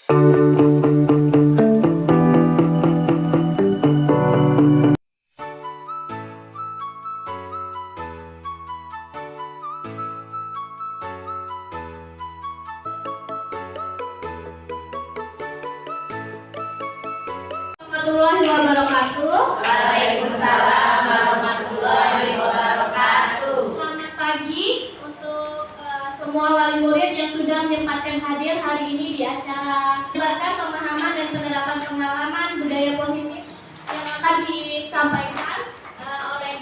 Warahmatullahi wabarakatuh. Waalaikumsalam warahmatullahi wabarakatuh. Selamat pagi untuk semua wali murid yang sudah menyempatkan hadir hari ini di acara menyebarkan pemahaman dan penerapan pengalaman budaya positif yang akan disampaikan oleh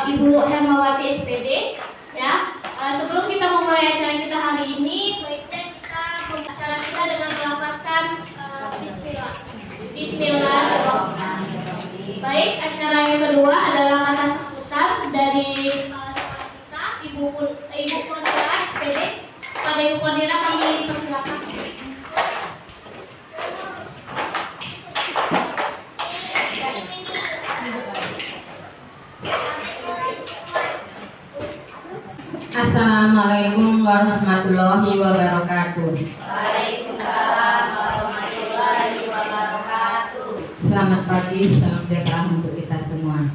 Ibu Hermawati SPD. Ya, sebelum kita memulai acara kita hari ini, baiknya kita memulai acara kita dengan melafazkan Bismillah. Bismillahirrahmanirrahim. Baik, acara yang kedua adalah kata seputar dari kita, Ibu Konira SPD. Pada Ibu Konira kami persilakan. Assalamualaikum warahmatullahi wabarakatuh. Waalaikumsalam warahmatullahi wabarakatuh. Selamat pagi, salam sejahtera untuk kita semua.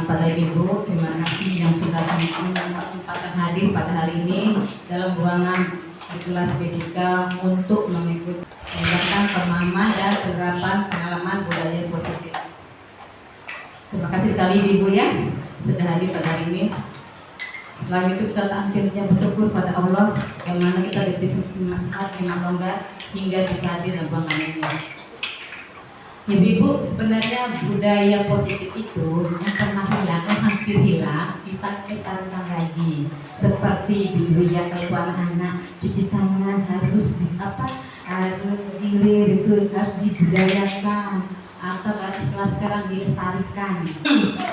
Pada Ibu, terima kasih yang sudah menyempatkan hadir pada hari ini dalam ruangan di kelas B3 untuk mengikuti mendengarkan pemahaman dan penerapan pengalaman budaya positif. Terima kasih sekali Ibu ya sudah hadir pada hari ini. Selain itu kita akhirnya bersyukur pada Allah yang mana kita diberi masyarakat yang longgar hingga bisa hadir dalam ruangan ini. Ibu-ibu, sebenarnya budaya positif itu yang pernah hilang, yang hampir hilang, kita renang lagi. Seperti dulu ya, kalau anak-anak cuci tangan harus harus dilir itu harus dibudayakan atau setelah sekarang dilestarikan.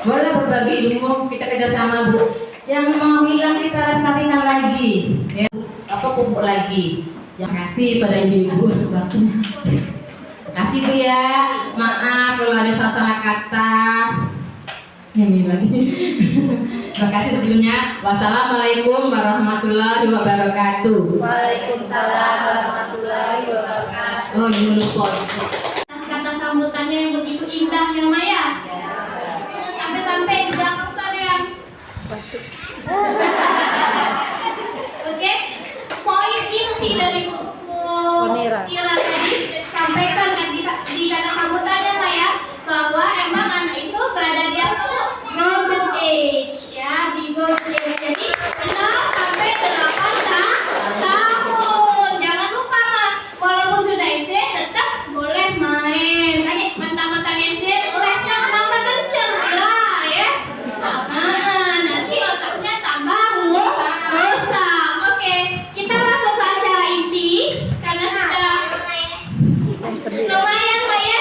Boleh berbagi ilmu, kita kerjasama Bu. Yang mau hilang kita lestarikan lagi, ya, pupuk lagi. Terima kasih pada ibu-ibu waktunya. Kasih Bu ya, maaf kalau ada salah kata. Ini lagi. Terima kasih sebelumnya. Wassalamualaikum warahmatullahi wabarakatuh. Waalaikumsalam warahmatullahi wabarakatuh. Oh, ini lupa. Kata sambutannya yang begitu indah ya Maya. Sampai-sampai di belakang kalian. Oke, poin inti dari Konira tadi sampaikan kan di kata sambutannya Maya bahwa emang anak itu berada di golden age ya, di golden age. Jadi 6 sampai 8 tahun. Jangan lupa mah, walaupun sudah SD tetap boleh main. Tadi mentang-mentang SD lesnya tambah kenceng ya. Nanti otaknya tambah rusak. Oke, kita masuk ke acara inti karena sudah lumayan Pak ya.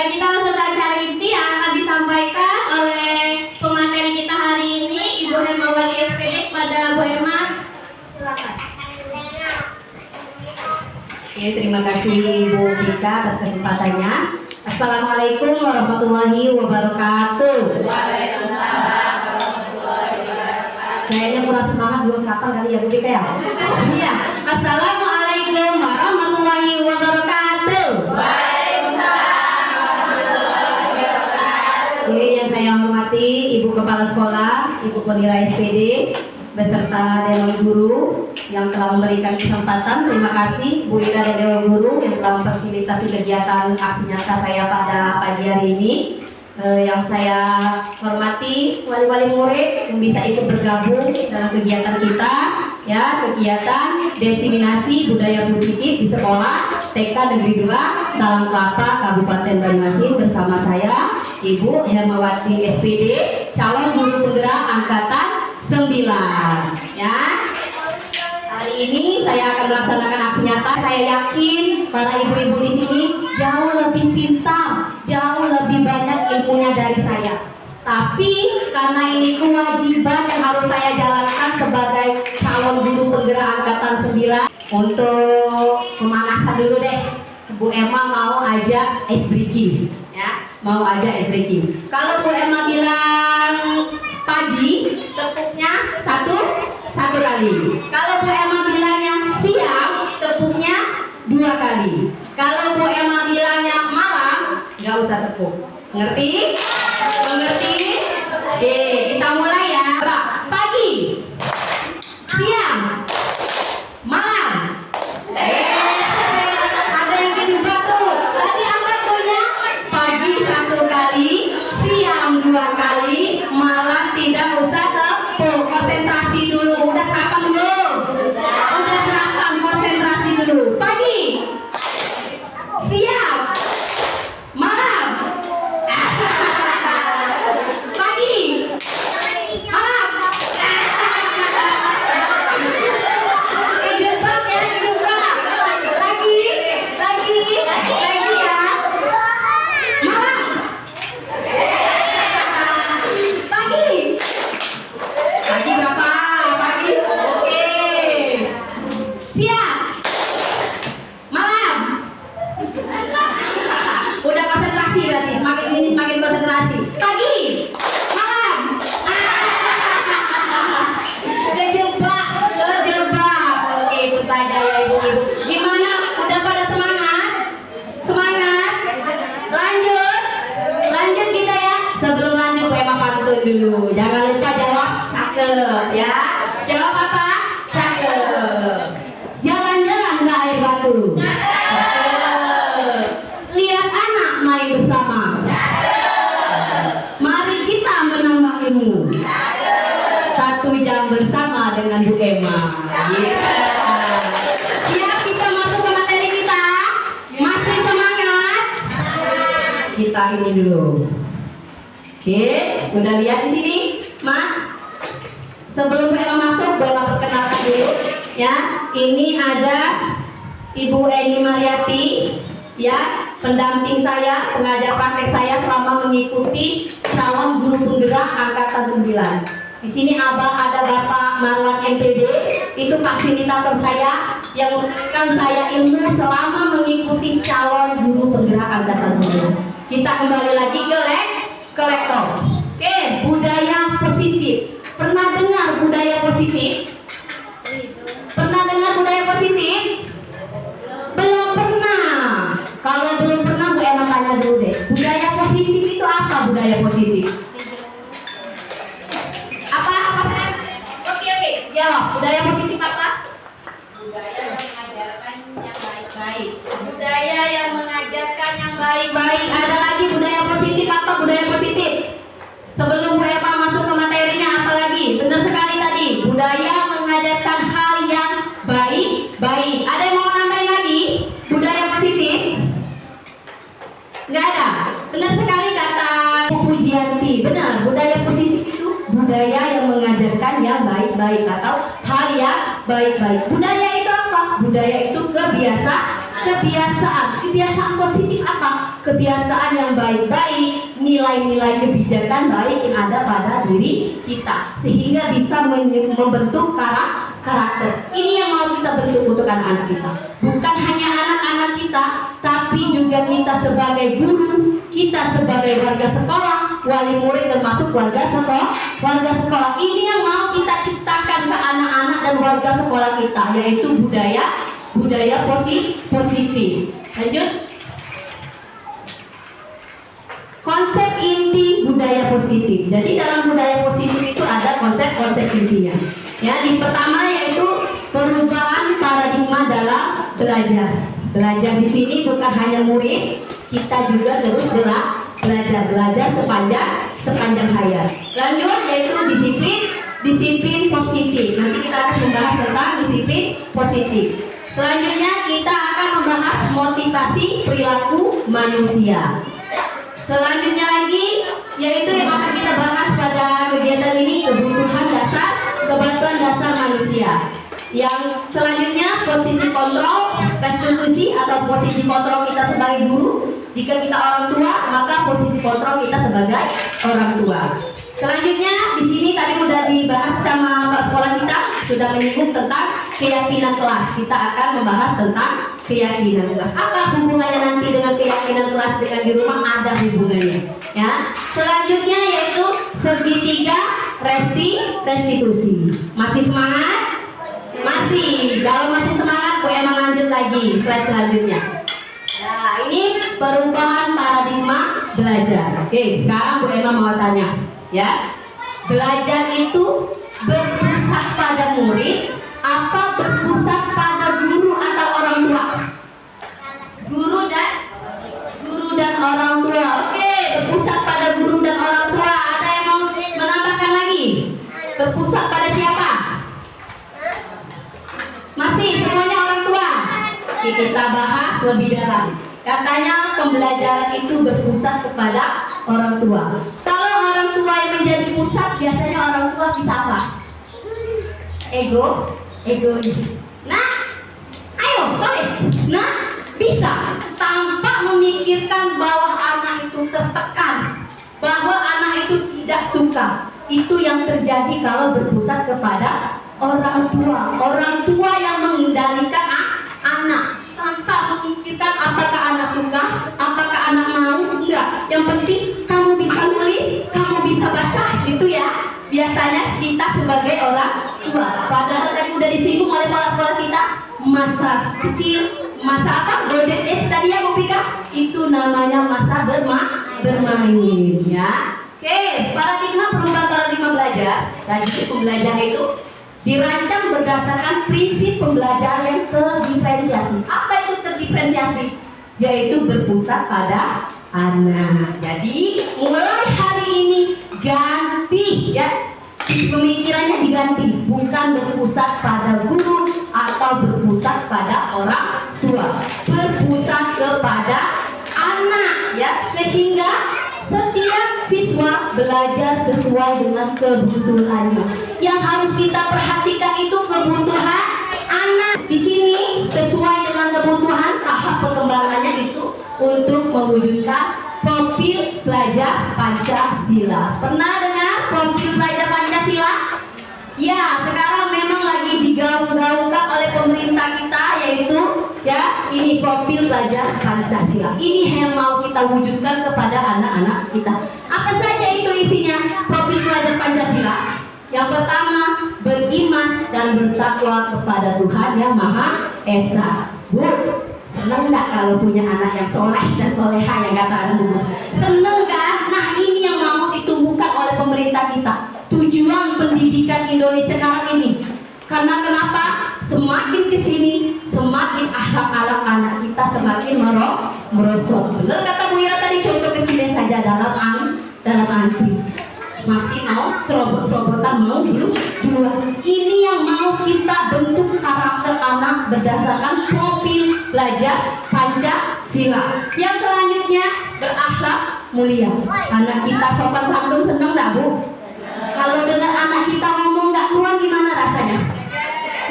Kita masuk ke acara inti yang akan disampaikan oleh pemateri kita hari ini, Ibu Hermawati SPD. Pada Bu Herma, silakan. Oke, terima kasih Ibu Dika atas kesempatannya. Assalamualaikum warahmatullahi wabarakatuh. Waalaikumsalam warahmatullahi wabarakatuh. Kayaknya kurang semangat, belum sarapan kali ya Bu Dika ya? Iya. Assalamualaikum warahmatullahi wabarakatuh. Waalaikumsalam warahmatullahi wabarakatuh. Ini yang saya hormati Ibu Kepala Sekolah, Ibu Konira SPD, beserta Dewan Guru yang telah memberikan kesempatan. Terima kasih Bu Ira dan Dewan Guru yang telah memfasilitasi kegiatan aksi nyata saya pada pagi hari ini. Yang saya hormati wali-wali murid yang bisa ikut bergabung dalam kegiatan kita, ya, kegiatan diseminasi budaya positif di sekolah TK Negeri 2 Salam Kelapa Kabupaten Banyuasin bersama saya Ibu Hermawati SPD, calon guru penggerak angkatan 9. Ya, hari ini saya akan melaksanakan aksi nyata. Saya yakin para ibu-ibu di sini jauh lebih pintar, jauh lebih banyak ilmunya dari saya. Tapi karena ini kewajiban yang harus saya jalankan sebagai calon guru penggerak angkatan 9, untuk pemanasan dulu deh. Bu Emma mau ajak ice breaking, ya, mau ajak ice breaking. Kalau Bu Emma bilang pagi, tepuknya satu kali. Kalau Bu Emma bilangnya siang, tepuknya 2 kali. kali. Kalau Bu Emma bilangnya malam, nggak usah tepuk. Ngerti? Mengerti? Oke, kita mulai ya. Pagi, siang, malam. Ada yang kejebak tuh. Tadi apa punya? Pagi 1 kali, siang 2 kali, malam tidak usah tepuk. Konsentrasi dulu. Udah sarapan belum? Udah sarapan, konsentrasi dulu. Pagi, siang, malam. Pagi, malam. Kejebak ya, kejebak. Lagi ya. Malam. Pagi berapa? Pagi. Oke. Siang. Malam. Udah konsentrasi berarti. Semakin ini semakin konsentrasi. Pagi. Malam. Kejebak. Oke, itu saja ya ibu-ibu. Gimana? Udah pada semangat? Semangat? Lanjut kita ya. Sebelum lanjut Bu Emma pantun dulu. Jangan lupa jawab cakep ya. Jawab apa? Cakep. Jalan-jalan ke air batu. Cakep. Lihat anak main bersama. Mari kita menambah ilmu. 1 jam bersama dengan Bu Emma. Siap kita masuk ke materi kita? Masih semangat? Kita ini dulu. Oke, udah lihat di sini, Ma? Sebelum Bu Emma masuk, Bu Emma perkenalkan dulu, ya. Ini ada Ibu Eni Mariati, ya, pendamping saya, pengajar praktek saya selama mengikuti calon guru penggerak angkatan 9. Di sini ada Bapak Marwan MPD, itu fasilitator saya yang memberikan saya ilmu selama mengikuti calon guru penggerak angkatan 9. Kita kembali lagi ke lektor. Oke, budaya positif. Pernah dengar budaya positif? Pernah dengar budaya positif? Belum pernah. Kalau belum pernah, Bu Emma tanya dulu deh. Budaya positif itu apa budaya positif? Apa? Oke. Jawab. Budaya positif apa? Budaya yang mengajarkan yang baik-baik. Budaya yang mengajarkan yang baik-baik. Ada lagi budaya positif apa? Budaya positif. Sebelum Bu Emma masuk ke materinya, apa lagi? Benar sekali tadi. Budaya mengajarkan hal yang baik-baik. Ada yang mau nambahin lagi? Budaya positif? Nggak ada. Benar sekali kata Bu Pujianti. Benar. Budaya positif itu budaya yang mengajarkan yang baik-baik atau hal yang baik-baik. Budaya itu apa? Budaya itu kebiasaan positif apa? Kebiasaan yang baik-baik, nilai-nilai kebijakan baik yang ada pada diri kita sehingga bisa membentuk karakter. Ini yang mau kita bentuk untuk anak-anak kita. Bukan hanya anak-anak kita, tapi juga kita sebagai guru, kita sebagai warga sekolah, wali murid termasuk warga sekolah. Ini yang mau kita ciptakan ke anak-anak dan warga sekolah kita, yaitu budaya positif. Lanjut. Konsep inti budaya positif. Jadi dalam budaya positif itu ada konsep-konsep intinya. Ya, yang pertama yaitu perubahan paradigma dalam belajar. Belajar di sini bukan hanya murid, kita juga terus belajar sepanjang hayat. Lanjut yaitu disiplin positif. Nanti kita akan membahas tentang disiplin positif. Selanjutnya kita akan membahas motivasi perilaku manusia. Selanjutnya lagi yaitu yang akan kita bahas pada kegiatan ini kebutuhan dasar manusia. Yang selanjutnya posisi kontrol restitusi atau posisi kontrol kita sebagai guru. Jika kita orang tua, maka posisi kontrol kita sebagai orang tua. Selanjutnya di sini tadi sudah dibahas sama Pak sekolah kita, sudah menyinggung tentang keyakinan kelas. Kita akan membahas tentang keyakinan kelas. Apa hubungannya nanti dengan keyakinan kelas dengan di rumah? Ada hubungannya. Ya. Selanjutnya yaitu segitiga restitusi. Masih semangat? Masih Kalau masih semangat, Bu Emma lanjut lagi slide selanjutnya. Nah, ini perubahan paradigma belajar. Oke, sekarang Bu Emma mau tanya, ya. Belajar itu berpusat pada murid apa berpusat pada guru atau orang tua? Guru dan orang tua. Oke, berpusat pada guru dan orang tua. Ada yang mau menambahkan lagi? Berpusat pada siapa? Masih semuanya orang tua. Oke, kita bahas lebih dalam. Katanya pembelajaran itu berpusat kepada orang tua. Kalau orang tua yang menjadi pusat, biasanya orang tua bisa apa? Egois. Nah, ayo tulis. Nah, bisa tanpa memikirkan bahwa anak itu tertekan, bahwa anak itu tidak suka. Itu yang terjadi kalau berpusat kepada orang tua. Orang tua yang mengendalikan anak tanpa memikirkan apakah anak suka, apakah anak mau, enggak. Yang penting kamu bisa nulis, kamu bisa baca, gitu ya. Biasanya kita sebagai orang tua. Padahal tadi udah disinggung oleh kepala sekolah kita, masa kecil, masa apa? Golden age tadi ya Bu Pika? Itu namanya masa bermain, ya. Oke, perubahan paradigma belajar. Tadi pembelajaran itu dirancang berdasarkan prinsip pembelajaran yang terdiferensiasi. Apa itu terdiferensiasi? Yaitu berpusat pada anak. Jadi mulai hari ini ganti, ya, pemikirannya diganti, bukan berpusat pada guru atau berpusat pada orang tua, berpusat kepada anak, ya, sehingga setiap siswa belajar sesuai dengan kebutuhannya. Yang harus kita perhatikan itu kebutuhan anak. Di sini sesuai dengan kebutuhan tahap perkembangannya itu untuk mewujudkan profil pelajar Pancasila. Pernah dengar profil pelajar Pancasila? Ya, sekarang memang lagi digaung-gaungkan oleh pemerintah kita, yaitu ya ini profil pelajar Pancasila. Ini yang mau kita wujudkan kepada anak-anak kita. Apa saja itu isinya profil pelajar Pancasila? Yang pertama, beriman dan bertakwa kepada Tuhan Yang Maha Esa. Bu, senang nggak kalau punya anak yang soleh dan soleha yang kata anak Bu? Senang kan? Nah, ini yang mau ditumbuhkan oleh pemerintah kita. Tujuan pendidikan Indonesia sekarang ini. Karena kenapa? Semakin kesini, semakin akhlak anak kita semakin merosot. Benar kata Bu Ira tadi, contoh kecilnya saja dalam antri. Masih mau serobot-serobotan mau duluan. Ini yang mau kita bentuk karakter anak berdasarkan profil belajar Pancasila. Yang selanjutnya berakhlak mulia. Anak kita sopan santun, seneng nggak Bu? Kalau dengar anak kita ngomong nggak keluar, gimana rasanya?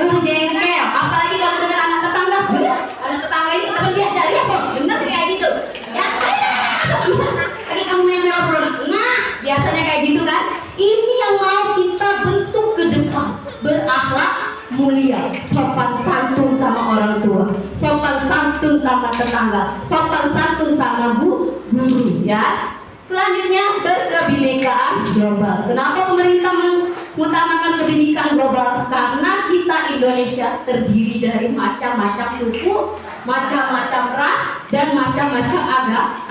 Jengkel. Apalagi kalau dengar anak tetangga. Anak tetangga itu apa dia dari apa? Bener kayak gitu. Ya, bisa. Tadi kamu yang merah. Nah, biasanya kayak gitu kan? Ini yang mau kita bentuk ke depan. Berakhlak mulia, sopan santun sama orang tua, sopan santun sama tetangga, sopan santun sama guru, ya. Selanjutnya berkebinekaan global. Kenapa pemerintah mengutamakan kebinekaan global? Karena kita Indonesia terdiri dari macam-macam suku, macam-macam ras, dan macam-macam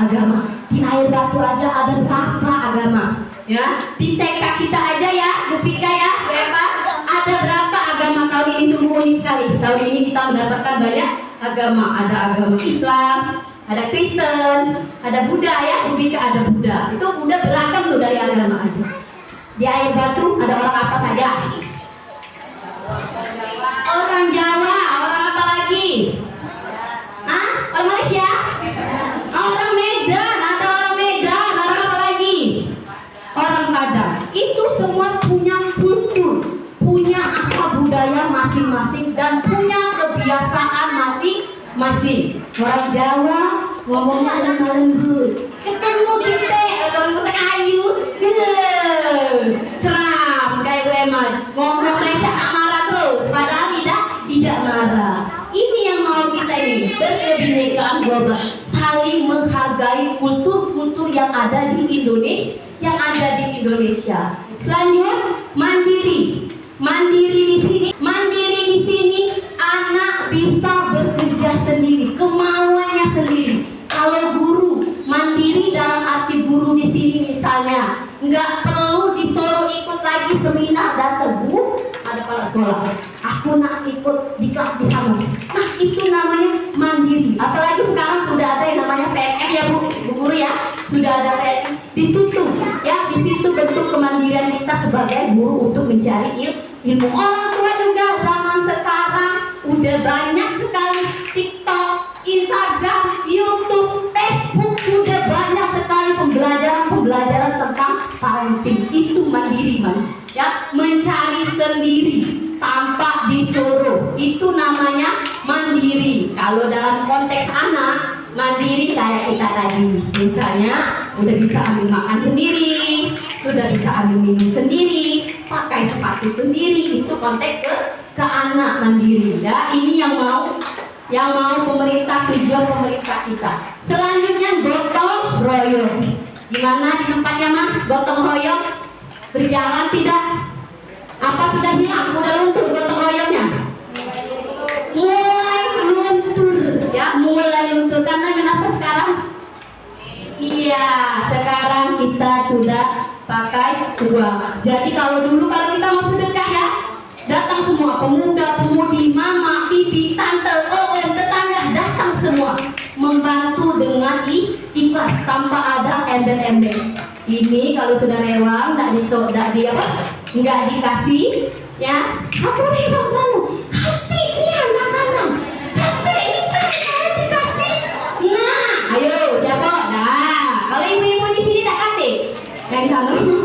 agama. Di air batu aja ada berapa agama? Ya, di TK kita aja ya, Bu Pika ya, berapa? Ada berapa agama tahun ini? Sungguh unik sekali. Tahun ini kita mendapatkan banyak agama. Ada agama Islam, ada Kristen, ada Buddha ya, Bu Pika ada Buddha. Itu Buddha beragam tuh dari agama aja. Di air batu ada orang apa saja? Orang Jawa, orang apa lagi? Hah? Orang Malaysia? Orang Medan, ada orang Medan, orang apa lagi? Orang Padang. Itu semua punya kultur, punya asal budaya masing-masing dan punya kebiasaan masing-masing. Orang Jawa ngomongnya lemah lembut. Ketemu kita kalau masak kayu, seram kayak gue emang ngomong aja tak marah terus, padahal tidak marah. Ini yang mau kita ini berkebinekaan global, saling menghargai kultur-kultur yang ada di Indonesia. Selanjut mandiri di sini sendiri. Kalau guru mandiri dalam arti guru di sini misalnya nggak perlu disuruh ikut lagi seminar, datang Bu, ada kepala sekolah, aku nak ikut di kelas di sana. Nah itu namanya mandiri. Apalagi sekarang sudah ada yang namanya PNM ya Bu guru ya, sudah ada PNM. Di situ ya, di situ bentuk kemandirian kita sebagai guru untuk mencari ilmu. Orang tua juga zaman sekarang udah banyak sekali TikTok, Instagram, YouTube, Facebook, sudah banyak sekali pembelajaran tentang parenting. Itu mandiri ya, mencari sendiri tanpa disuruh, itu namanya mandiri. Kalau dalam konteks anak, mandiri kayak kita tadi, misalnya udah bisa ambil makan sendiri, sudah bisa ambil minum sendiri, pakai sepatu sendiri, itu konteks ke anak mandiri ya. Ini yang mau pemerintah, tujuan pemerintah kita. Selanjutnya gotong royong. Gimana di tempatnya mah gotong royong berjalan tidak? Apa sudah hilang? Udah luntur gotong royongnya? Mulai luntur ya, mulai luntur. Karena kenapa sekarang? Iya, sekarang kita sudah pakai uang. Jadi kalau dulu kalau kita mau sedekah ya, datang semua pemuda, pemudi, mama, bibi, tante, tetangga, datang semua membantu dengan ikhlas tanpa ada embel-embel. Ini kalau sudah rewang, nggak dikasih, ya. Aku rewang sana, hati ini anak-anak, hati ini saya dikasih. Nah, ayo siapa? Nah, kalau ibu-ibu di sini tak kasih, yang di sana. Aduh,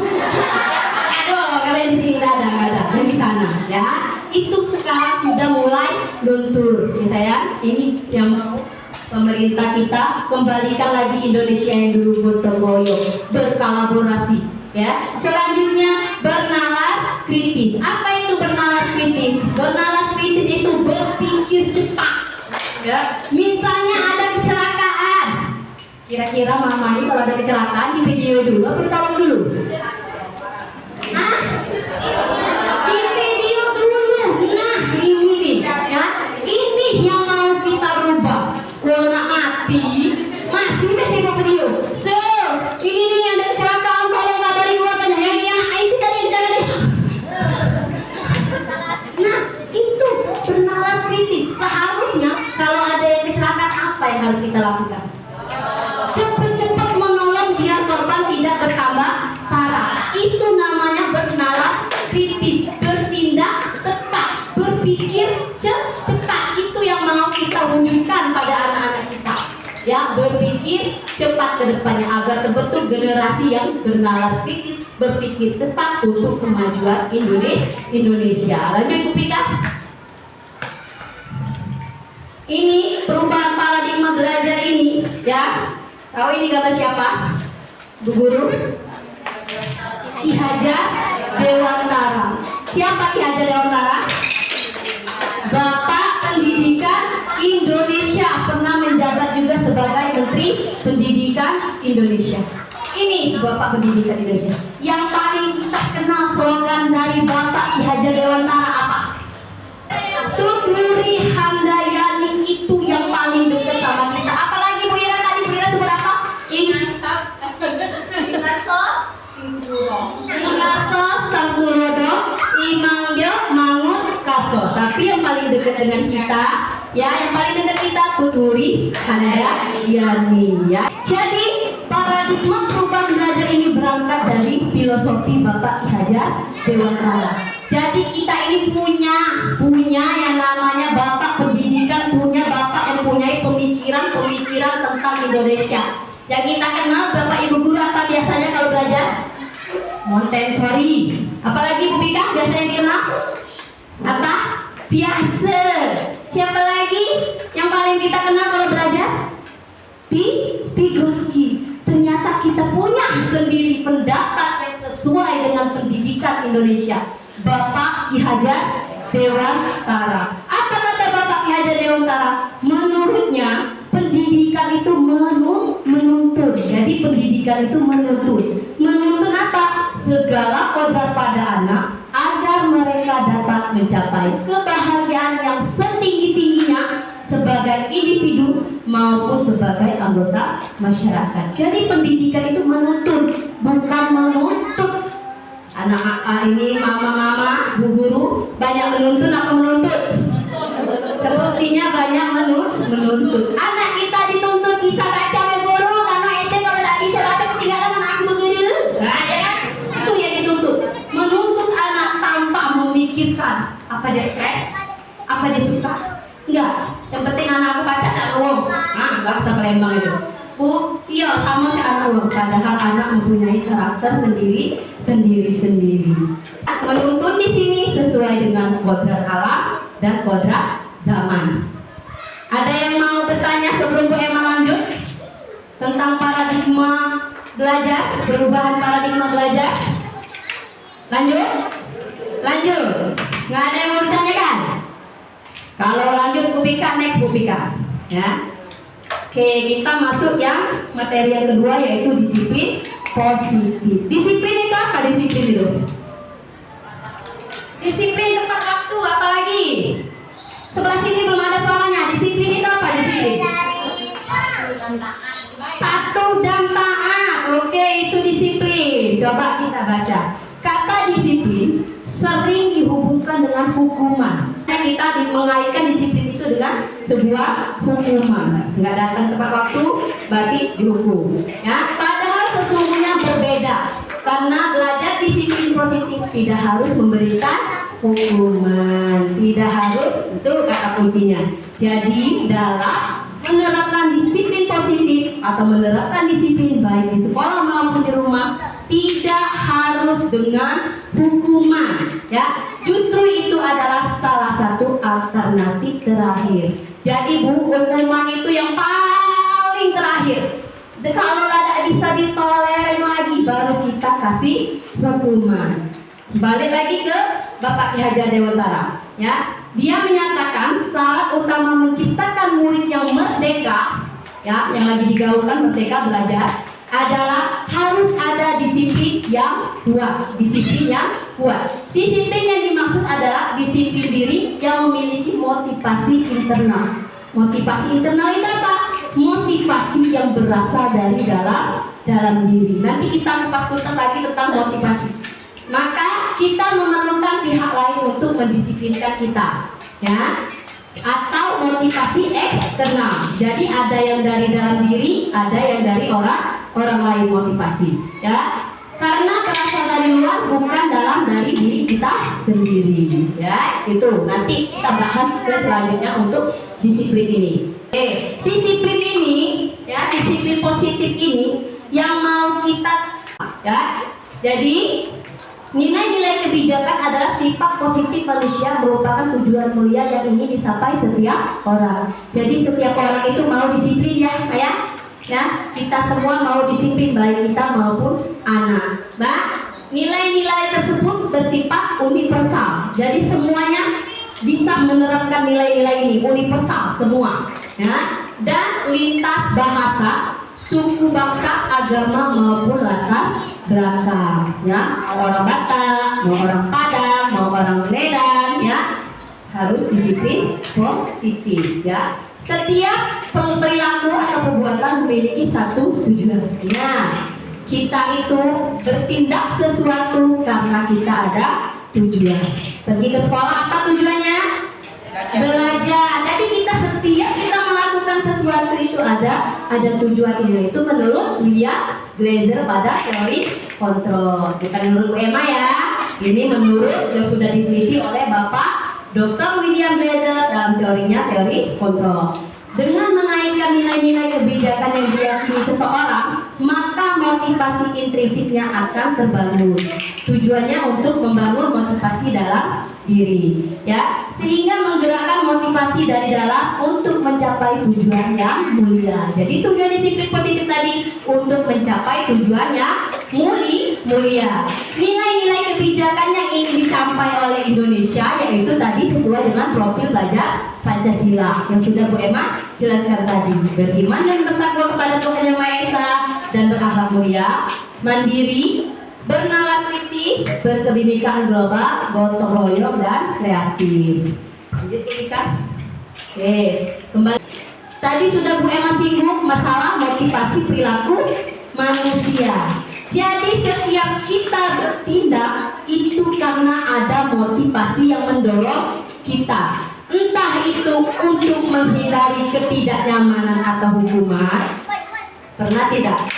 kalian di sini nggak ada, yang di sana, ya. Itu sekarang sudah mulai luntur, ya sayang. Ini yang mau pemerintah kita kembalikan lagi Indonesia yang dulu gotong royong, berkolaborasi ya. Selanjutnya bernalar kritis. Apa itu bernalar kritis? Bernalar kritis itu berpikir cepat ya. Misalnya ada kecelakaan, kira-kira mama ini kalau ada kecelakaan di video dulu apa ditolong dulu? Di video dulu. Nah ini nih ya, ini yang mau kita rubah. Kalau nak mati, masih tengok video. Tuh, ini nih yang ada kecelakaan, tolong kabarin keluarganya. Itu tadi jangan. Nah, itu bernalar kritis. Seharusnya kalau ada yang kecelakaan, apa yang harus kita lakukan? Cepat-cepat menolong biar korban tidak bertambah parah. Itu namanya bernalar kritis, bertindak tepat, berpikir cepat. Itu yang mau kita wujudkan pada anak-anak kita ya, berpikir cepat ke depannya agar terbentuk generasi yang bernalar kritis, berpikir tepat untuk kemajuan Indonesia. Lanjut Bu Pika. Ini perubahan paradigma belajar ini ya. Tahu ini gambar siapa? Bu Guru? Ki Hajar Dewantara. Siapa Ki Hajar Dewantara? Bapak Pendidikan Indonesia, pernah menjabat juga sebagai Menteri Pendidikan Indonesia. Ini Bapak Pendidikan Indonesia. Yang paling kita kenal slogan dari Bapak Ki Hajar Dewantara apa? Tuturi Handayani, itu yang paling dekat sama kita. Apalagi Bu Ira tadi, Bu Ira itu berapa? Ingaso Sangkurodo Imangyo Mangun Kaso. Tapi yang paling dekat dengan kita ya, yang paling dekat kita Tuturi Handayani ya. Jadi paradigma perubahan belajar ini berangkat dari filosofi Bapak Ki Hajar Dewantara. Jadi kita ini punya yang namanya Bapak Pendidikan, punya Bapak yang punya pemikiran tentang Indonesia. Yang kita kenal Bapak Ibu Guru apa biasanya kalau belajar? Montessori. Apalagi Bu Pika biasanya dikenal apa? Biasa. Siapa lagi yang paling kita kenal kalau belajar? Vygotsky. Ternyata kita punya sendiri pendapat yang sesuai dengan pendidikan Indonesia. Bapak Ki Hajar Dewantara. Apa kata Bapak Ki Hajar Dewantara? Menurutnya pendidikan itu menuntun. Jadi pendidikan itu menuntun. Menuntun apa? Segala kodrat pada anak agar mereka dapat mencapai kebahagiaan yang setinggi-tingginya sebagai individu maupun sebagai anggota masyarakat. Jadi pendidikan itu menuntut, bukan menuntut. Anak ini mama-mama, bu guru banyak menuntut apa menuntut? Sepertinya banyak menuntut. Anak kita dituntut bisa baca bu guru, karena itu kalau tidak bisa baca ketinggalan anak bu guru. Nah, ya kan? Itu yang dituntut. Menuntut anak tanpa memikirkan apa dia stres, apa dia suka. Enggak, yang penting anak aku baca tak uang. Nah, bahasa Palembang itu. Bu, iya sama si anak uang. Padahal anak mempunyai karakter sendiri. Menuntun di sini sesuai dengan kodrat alam dan kodrat zaman. Ada yang mau bertanya sebelum Bu Emma lanjut tentang paradigma belajar, perubahan paradigma belajar? Lanjut? Nggak ada yang mau ditanyakan? Kalau lanjut Bu Pika, next Bu Pika. Ya. Oke, kita masuk yang materi yang kedua yaitu disiplin positif. Disiplin itu apa disiplin itu? Disiplin tepat waktu, apalagi? Sebelah sini belum ada suaranya. Disiplin itu apa disiplin? Patuh dan taat. Oke, itu disiplin. Coba kita baca. Kata disiplin sering dihubungkan dengan hukuman. Kita mengaitkan disiplin itu dengan sebuah hukuman. Nggak datang tepat waktu, berarti dihukum. Ya, padahal sesungguhnya berbeda. Karena belajar disiplin positif tidak harus memberikan hukuman, tidak harus, itu kata kuncinya. Jadi dalam menerapkan disiplin positif atau menerapkan disiplin baik di sekolah maupun di rumah tidak harus dengan hukuman, ya. Justru itu adalah salah satu alternatif terakhir. Jadi Bu, hukuman itu yang paling terakhir. Kalau tidak bisa ditolerir lagi, baru kita kasih hukuman. Balik lagi ke Bapak Ki Hajar Dewantara, ya. Dia menyatakan syarat utama menciptakan murid yang merdeka, ya, yang lagi digaungkan merdeka belajar, adalah harus ada disiplin yang kuat. Disiplin yang kuat. Disiplin yang dimaksud adalah disiplin diri yang memiliki motivasi internal. Motivasi internal itu apa? Motivasi yang berasal dari dalam diri. Nanti kita kupas tuntas lagi tentang motivasi. Maka kita memerlukan pihak lain untuk mendisiplinkan kita, ya. Atau motivasi eksternal. Jadi ada yang dari dalam diri, ada yang dari orang lain motivasi, ya. Karena berasal dari luar, bukan dari diri kita sendiri, ya. Itu nanti kita bahas selanjutnya untuk disiplin ini. Disiplin ini, ya, disiplin positif ini yang mau kita, ya. Jadi nilai-nilai kebijakan adalah sifat positif manusia, merupakan tujuan mulia yang ingin dicapai setiap orang. Jadi setiap orang itu mau disiplin, ya, ya. Kita semua mau disiplin, baik kita maupun anak. Nah, nilai-nilai tersebut bersifat universal. Jadi semuanya bisa menerapkan nilai-nilai ini, universal semua, ya. Dan lintas bahasa, suku, bangsa, agama maupun latar belakang, ya. Mau orang Batak, mau orang Padang, mau orang Medan, ya, harus disiplin positif, ya. Setiap perilaku atau perbuatan memiliki satu tujuan. Nah, kita itu bertindak sesuatu karena kita ada tujuan. Pergi ke sekolah apa tujuannya? Belajar. Jadi setiap kita melakukan sesuatu itu ada tujuannya. Itu menurut William Glaser pada teori kontrol. Bukan menurut Bu Emma, ya. Ini menurut yang sudah diteliti oleh Bapak Dr. William Glaser dalam teorinya teori kontrol. Dengan mengaitkan nilai-nilai kebijakan yang diyakini seseorang, maka motivasi intrinsiknya akan terbangun. Tujuannya untuk membangun motivasi dalam diri, ya, sehingga menggerakkan motivasi dari dalam untuk mencapai tujuan yang mulia. Jadi tujuan disiplin positif tadi untuk mencapai tujuan yang mulia. Nilai-nilai kebijakan yang ingin dicapai oleh Indonesia yaitu tadi sesuai dengan profil belajar Pancasila yang sudah Bu Emma jelaskan tadi. Beriman dan bertakwa kepada Tuhan Yang Maha Esa dan berakhlak mulia, mandiri, bernalar kritis, berkebinekaan global, gotong royong dan kreatif. Lanjut kita. Oke, kembali. Tadi sudah Bu Emma singgung masalah motivasi perilaku manusia. Jadi setiap kita bertindak itu karena ada motivasi yang mendorong kita. Entah itu untuk menghindari ketidaknyamanan atau hukuman. Pernah tidak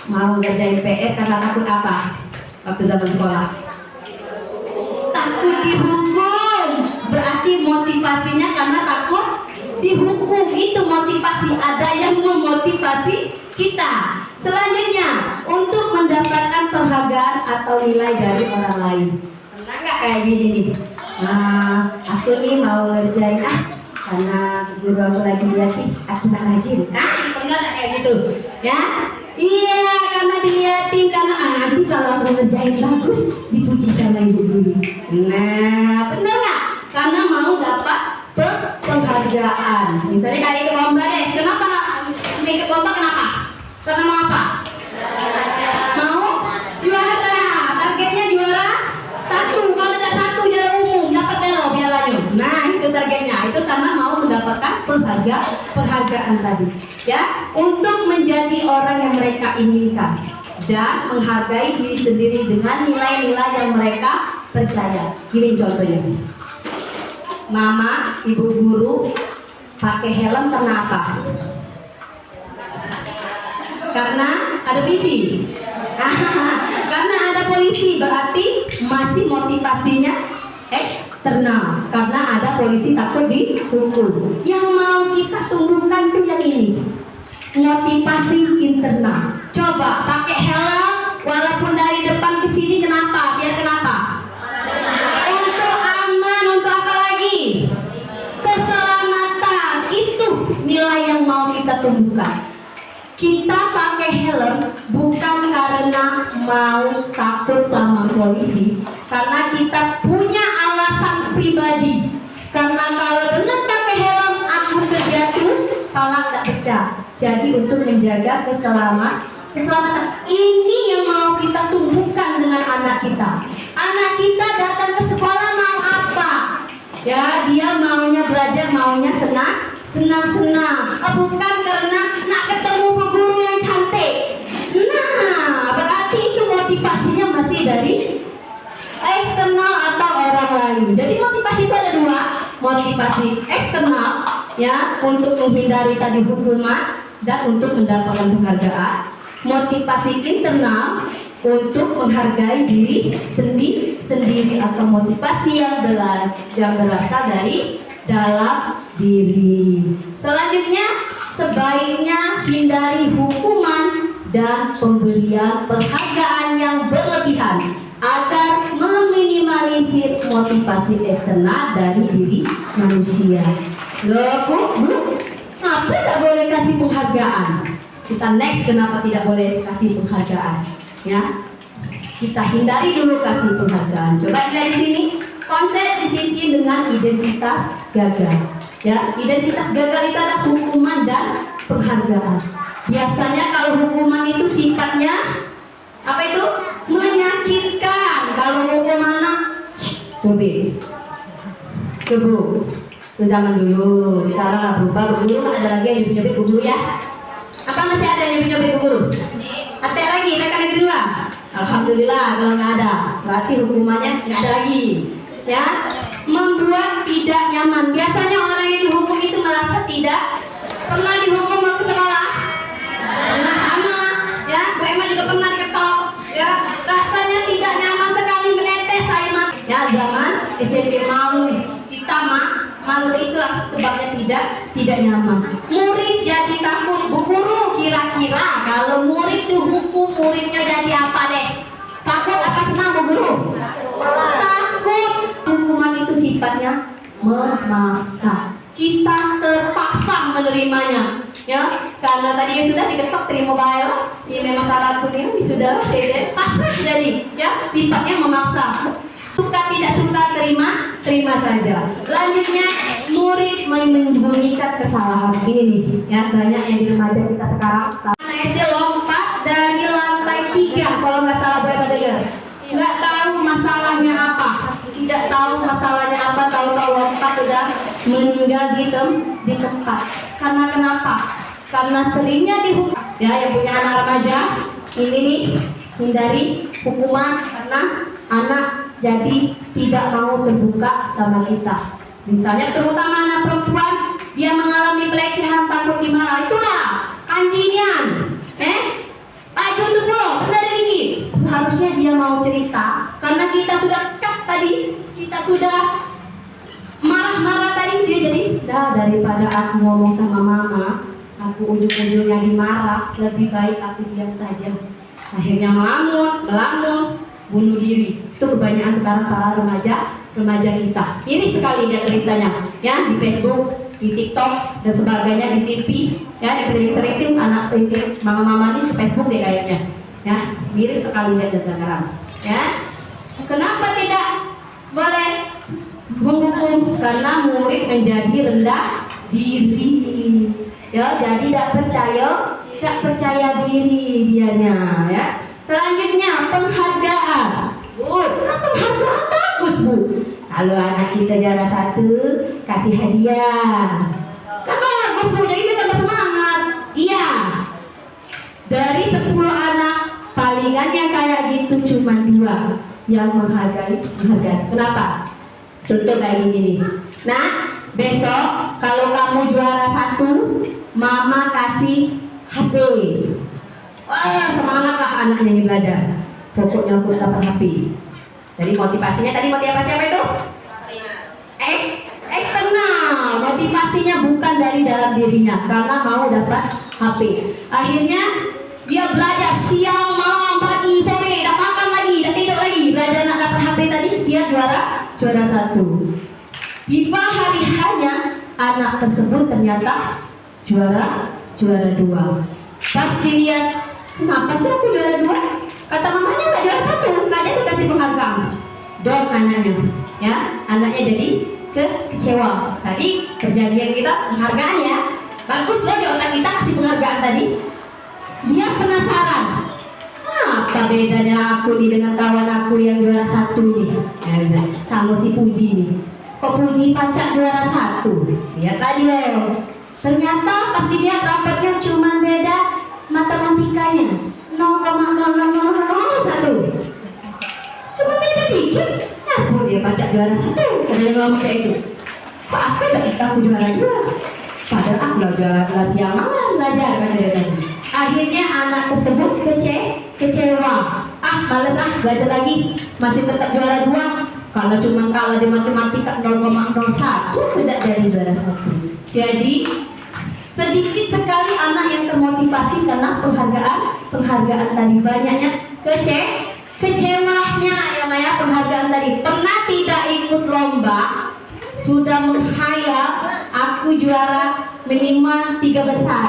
mau ngerjain PR karena takut apa? Waktu zaman sekolah takut dihukum. Berarti motivasinya karena takut dihukum. Itu motivasi. Ada yang memotivasi kita. Selanjutnya, untuk mendapatkan penghargaan atau nilai dari orang lain. Pernah nggak kayak gini nih? Nah, aku nih mau ngerjain karena guru aku lagi lihat sih, aku nak rajin. Pernah nggak kayak gitu? Ya? Iya, karena dilihatin, karena nanti kalau aku ngerjain bagus dipuji sama ibu guru. Nah, benar nggak? Karena mau dapat penghargaan. Misalnya kayak ikut lomba deh. Kenapa ikut lomba? Kenapa? Karena mau apa? Mau juara. Targetnya juara 1. Kalau tidak 1 juara umum, dapat telo pialanya. Nah, itu targetnya. Itu karena mau mendapatkan penghargaan tadi. Ya, untuk menjadi orang yang mereka inginkan dan menghargai diri sendiri dengan nilai-nilai yang mereka percaya. Gini contohnya. Mama, ibu guru pakai helm karena apa? Karena ada polisi. Karena ada polisi berarti masih motivasinya eksternal. Karena ada polisi takut dihukum. Yang mau kita tumbuhkan tuh yang ini, motivasi internal. Coba pakai helm walaupun dari depan ke sini. Kenapa? Biar kenapa? Untuk aman. Untuk apa lagi? Keselamatan. Itu nilai yang mau kita tumbuhkan. Kita pakai helm bukan karena mau takut sama polisi, karena kita punya alasan pribadi. Karena kalau dengan pakai helm aku terjatuh, kepala tak pecah. Jadi untuk menjaga keselamatan ini yang mau kita tumbuhkan dengan anak kita. Anak kita datang ke sekolah mau apa? Ya, dia maunya belajar, maunya senang-senang. Bukan karena nak ketemu guru yang cantik. Nah, berarti itu motivasinya masih dari eksternal atau orang lain. Jadi motivasi itu ada 2. Motivasi eksternal, ya, untuk menghindari tadi hukuman dan untuk mendapatkan penghargaan. Motivasi internal untuk menghargai diri sendiri atau motivasi yang berasal dari dalam diri. Selanjutnya, sebaiknya hindari hukuman dan pemberian penghargaan yang berlebihan agar meminimalisir motivasi eksternal dari diri manusia. Loh, Bu, apa tidak boleh kasih penghargaan? Kita next, kenapa tidak boleh kasih penghargaan? Ya, kita hindari dulu kasih penghargaan. Coba lihat di sini. Konsep disiplin dengan identitas gagal. Ya, identitas gagal itu ada hukuman dan penghargaan. Biasanya kalau hukuman itu sifatnya apa itu? Menyakitkan. Kalau hukuman coba. Itu zaman dulu. Sekarang nggak berubah. Bu guru nggak ada lagi yang nyubit bu guru ya? Apa masih ada yang nyubit bu guru? Ada lagi? Rekan negeri 2? Alhamdulillah kalau nggak ada. Berarti hukumannya nggak ada lagi. Ya, membuat tidak nyaman. Biasanya orang yang dihukum itu merasa tidak pernah dihukum waktu sekolah. Nah, sama. Ya, Bu Emma juga pernah diketok. Ya, rasanya tidak nyaman sekali menetes air mata. Ya, zaman SMP malu. Kita malu, itulah sebabnya tidak nyaman. Murid jadi takut. Bu guru, kira-kira kalau murid dihukum, muridnya jadi apa deh? Takut apa senang Bu guru? Takut. Hukuman itu sifatnya memaksa. Kita terpaksa menerimanya, ya, karena tadi sudah diketok terima mobile. Ini memang salah aku ini sudah jadi pasrah, jadi ya sifatnya memaksa. Suka tidak suka terima saja. Selanjutnya, murid menyembunyikan kesalahan. Ini nih, ya, banyak yang di remaja kita sekarang. SD lompat dari lantai 3 kalau nggak salah, Bu Emma dengar. Nggak tahu masalahnya apa, tidak tahu masalahnya apa, tahu-tahu lompat sudah meninggal di tempat. cepat. Karena kenapa? Karena seringnya dihukum. Ya, yang punya anak remaja, ini nih, hindari hukuman karena anak jadi tidak mau terbuka sama kita. Misalnya terutama anak perempuan, dia mengalami pelecehan, takut dimarah, itulah anjingan. Ayo tuh bro, dari dikit. Seharusnya dia mau cerita, karena kita sudah cut tadi, kita sudah marah-marah tadi, dia jadi, daripada aku ngomong sama mama, aku ujung-ujungnya dimarah, lebih baik aku diam saja. Akhirnya melamun, bunuh diri. Itu kebanyakan sekarang para remaja kita. Miris sekali dia ceritanya, ya, di Facebook, di TikTok dan sebagainya, di TV, ya, sering-sering anak ini mama-mama ini ke Facebook deh kayaknya, ya, miris sekali dia sekarang, ya. Kenapa tidak boleh menghukum? Karena murid menjadi rendah diri, ya, jadi tidak percaya diri dianya, ya. Selanjutnya penghargaan. Penghargaan bagus Bu. Kalau anak kita juara 1 kasih hadiah, kan bagus Bu, jadi dia tambah semangat. Iya, dari 10 anak palingan yang kayak gitu cuma 2 yang menghargai. Kenapa? Contoh kayak gini nih. Nah, besok kalau kamu juara 1, mama kasih HP. Wah, semangatlah anaknya ini belajar. Pokoknya aku dapat HP. Jadi motivasinya tadi motivasi apa itu? Eksternal. Motivasinya bukan dari dalam dirinya, karena mau dapat HP. Akhirnya dia belajar siang, malam, pagi, sore, dah makan lagi, dah tidur lagi, belajar nak dapat HP tadi, dia juara 1. Tiba hari hanya anak tersebut ternyata juara 2. Pas dilihat, kenapa sih aku juara 2? Kata mamanya nggak juara 1, nggak jadi kasih penghargaan. Dong anaknya, ya, anaknya jadi kecewa. Tadi perjanjian kita penghargaan, ya, bagus loh di otak kita kasih penghargaan tadi. Dia penasaran, apa bedanya aku nih dengan kawan aku yang juara 1 nih, sama si Puji nih. Kok Puji pacak juara 1? Lihat tadi loh. Ternyata pasti dia rapatnya cuma beda matematikanya 0,0001. Cuma beda dikit. Nah, dia baca juara 1. Karena dia ngomong kayak itu. Kok aku juara 2? Padahal aku udah kelas siang malam belajar, kata dia tadi. Akhirnya anak tersebut kecewa. Males belajar lagi. Masih tetap juara 2. Kalau cuma kalah di matematika 0,01, tidak jadi juara 1. Jadi sedikit sekali anak yang termotivasi karena penghargaan tadi. Banyaknya kecewanya namanya penghargaan tadi. Pernah tidak ikut lomba, sudah menghayal aku juara minimal 3 besar.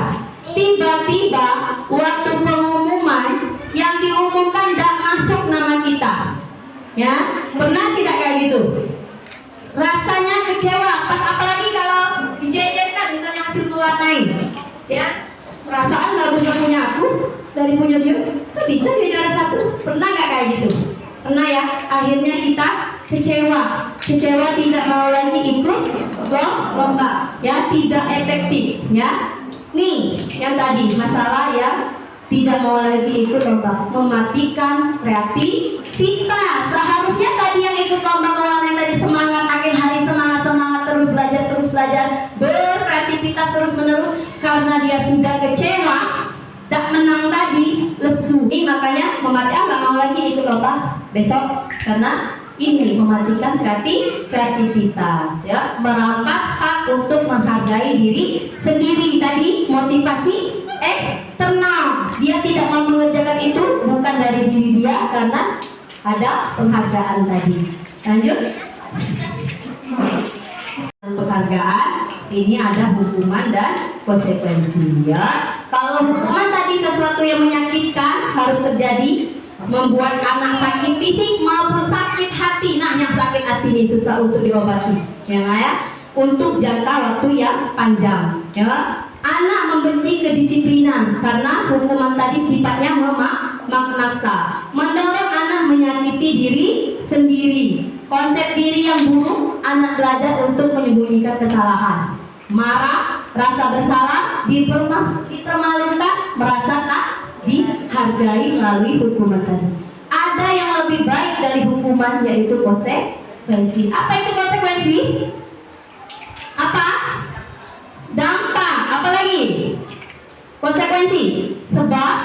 Tiba-tiba waktu pengumuman yang diumumkan tidak masuk nama kita. Ya, pernah tidak kayak gitu? Rasanya kecewa, apalagi kalau dijejerkan misalnya hasil mewarnai, ya, perasaan bagusnya punya aku dari punya dia, kok bisa dia juara 1? Pernah nggak kayak gitu? Pernah, ya. Akhirnya kita kecewa tidak mau lagi ikut lomba, ya, tidak efektif, ya. Nih yang tadi masalah ya, tidak mau lagi ikut lomba, mematikan kreativitas. Seharusnya tadi yang ikut lomba mewarnai tadi semangat, makin hari semangat terus belajar, berkreativitas terus menerus. Karena dia sudah kecewa, tak menang tadi, lesu. Ini makanya nggak mau lagi ikut lomba besok, karena ini mematikan kreativitas, ya, merampas hak untuk menghargai diri sendiri. Tadi motivasi eksternal, dia tidak mau mengerjakan itu bukan dari diri dia, karena ada penghargaan tadi. Lanjut. Penghargaan ini ada hukuman dan konsekuensi, ya. Kalau hukuman tadi sesuatu yang menyakitkan harus terjadi, membuat anak sakit fisik maupun sakit hati. Nah, yang sakit hati ini susah untuk diobati, ya, untuk jangka waktu yang panjang, ya. Anak membenci kedisiplinan karena hukuman tadi sifatnya memaksa, mendorong anak menyakiti diri sendiri. Konsep diri yang buruk, anak belajar untuk menyembunyikan kesalahan, marah rasa bersalah, dipermalukan, merasa tak dihargai melalui hukuman tadi. Ada yang lebih baik dari hukuman, yaitu konsekuensi. Apa itu konsekuensi? Apa? Dampak. Apa lagi? Konsekuensi. Sebab,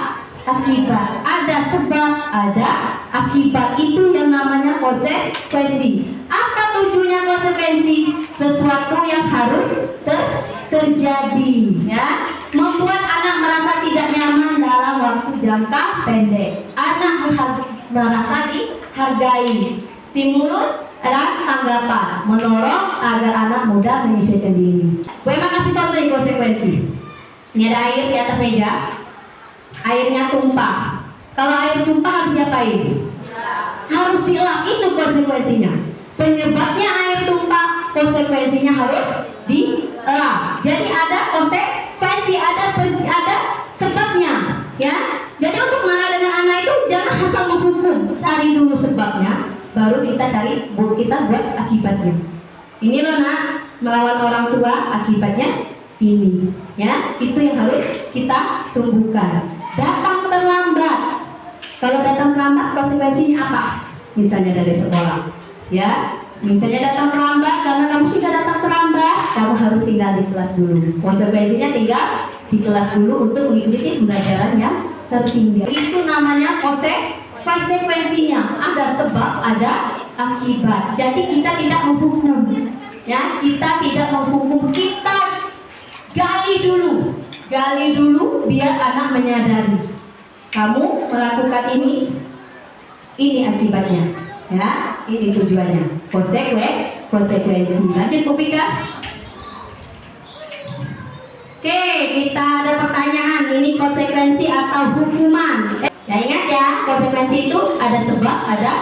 akibat. Ada sebab, ada akibat. Itu yang namanya konsekuensi. Apa tujuannya konsekuensi? Sesuatu yang harus terjadi, ya. Membuat anak merasa tidak nyaman dalam waktu jangka pendek. Anak merasa dihargai. Stimulus adalah tanggapan, mendorong agar anak mudah menyesuaikan diri. Boleh kasih contoh di konsekuensi. Ini ada air di atas meja, airnya tumpah. Kalau air tumpah harus diapain? Harus dilap. Itu konsekuensinya. Penyebabnya air tumpah, konsekuensinya harus dilap. Jadi ada konsekuensi, ada sebabnya, ya. Jadi untuk marah dengan anak itu jangan asal menghukum, cari dulu sebabnya, baru kita buat akibatnya. Ini loh nak, melawan orang tua akibatnya ini, ya. Itu yang harus kita tumbuhkan. Datang terlambat. Kalau datang terlambat konsekuensinya apa? Misalnya dari sekolah, ya. Misalnya datang terlambat karena kamu sudah datang terlambat, kamu harus tinggal di kelas dulu. Konsekuensinya tinggal di kelas dulu untuk mengikuti pembelajaran yang tertinggal. Itu namanya konsekuensinya. Ada sebab, ada akibat. Jadi kita tidak menghukum, ya. Kita tidak menghukum, kita gali dulu biar anak menyadari. Kamu melakukan ini akibatnya, ya. Ini tujuannya. Konsekuensi. Lanjut Bu Pika. Oke, kita ada pertanyaan. Ini konsekuensi atau hukuman? Ya ingat ya, konsekuensi itu ada sebab, ada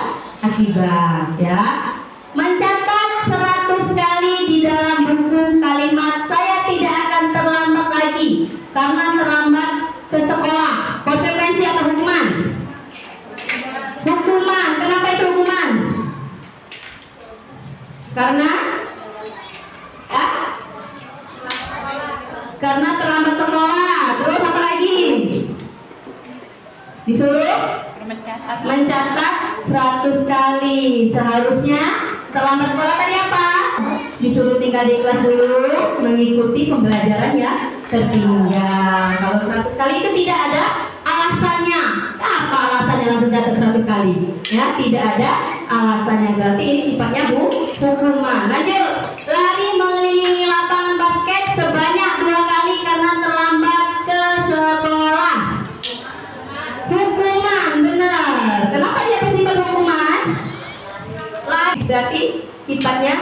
akibat, ya. Mencatat 100 kali di dalam buku kalimat "saya tidak akan terlambat lagi karena terlambat ke sekolah". Konsekuensi atau hukuman? Hukuman. Kenapa itu hukuman? Karena ya? Karena terlambat sekolah. Terus apa lagi? Disuruh mencatat 100 kali. Seharusnya terlambat sekolah tadi apa? Disuruh tinggal di kelas dulu, mengikuti pembelajaran yang tertinggal. Kalau 100 kali itu tidak ada alasannya. Apa alasannya langsung catat 100 kali? Ya, tidak ada alasannya. Berarti ini sifatnya hukuman. Lanjut. Lari mengelilingi lapangan basket sebanyak 2 kali karena terlambat ke sekolah. Hukuman, benar. Kenapa dia bersifat hukuman? Lari berarti sifatnya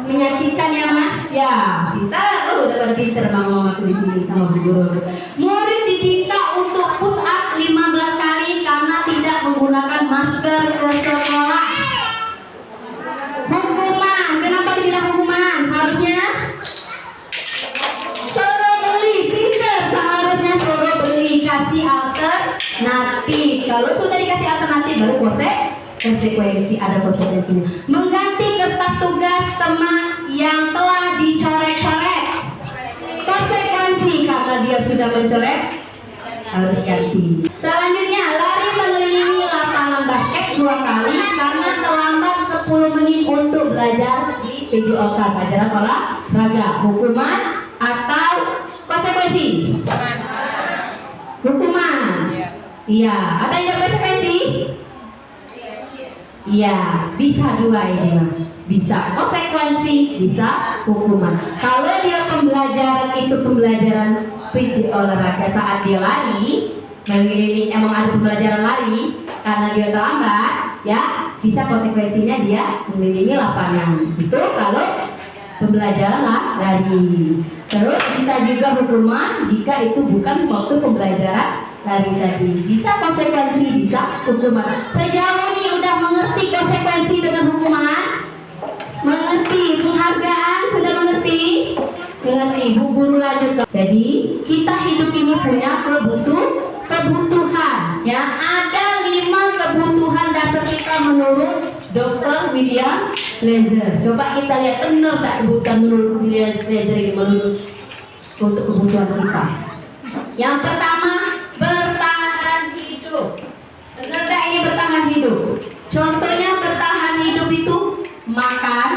menyakitkan, ya Ma? Ya, kita udah pada pinter mama aku di sini sama Bu Guru. Murid diminta untuk push up 15 kali karena tidak menggunakan masker ke sekolah. Hukuman. Kenapa dibilang hukuman? Seharusnya suruh beli, pinter. Seharusnya suruh beli, kasih alternatif. Kalau sudah dikasih alternatif baru konsekuensi, ada konsekuensinya. Mengganti kertas tugas teman yang telah dicoret-coret. Konsekuensi, karena dia sudah mencoret harus ganti. Selanjutnya, lari mengelilingi lapangan basket 2 kali karena terlambat 10 menit untuk belajar di PJOK, pelajaran olahraga. Hukuman atau konsekuensi? Hukuman. Iya, ada yang konsekuensi? Iya, bisa dua ini Mah. Bisa konsekuensi, bisa hukuman. Kalau dia pembelajaran itu pembelajaran PJ olahraga saat dia lari mengelilingi, emang ada pembelajaran lari karena dia terlambat, ya bisa konsekuensinya dia mengelilingi lapangan. Itu kalau pembelajaran lari. Terus bisa juga hukuman jika itu bukan waktu pembelajaran lari tadi. Bisa konsekuensi, bisa hukuman. Sejauh ini udah mengerti konsekuensi dengan hukuman? Mengerti penghargaan? Sudah mengerti? Mengerti. Bu Guru lanjut. Jadi kita hidup ini punya kebutuhan. Ya, ada 5 kebutuhan dasar kita menurut Dr. William Laser. Coba kita lihat benar tak kebutuhan menurut William Laser ini menurut untuk kebutuhan kita. Yang pertama, bertahan hidup. Benar nggak ini bertahan hidup? Contohnya bertahan hidup itu makan,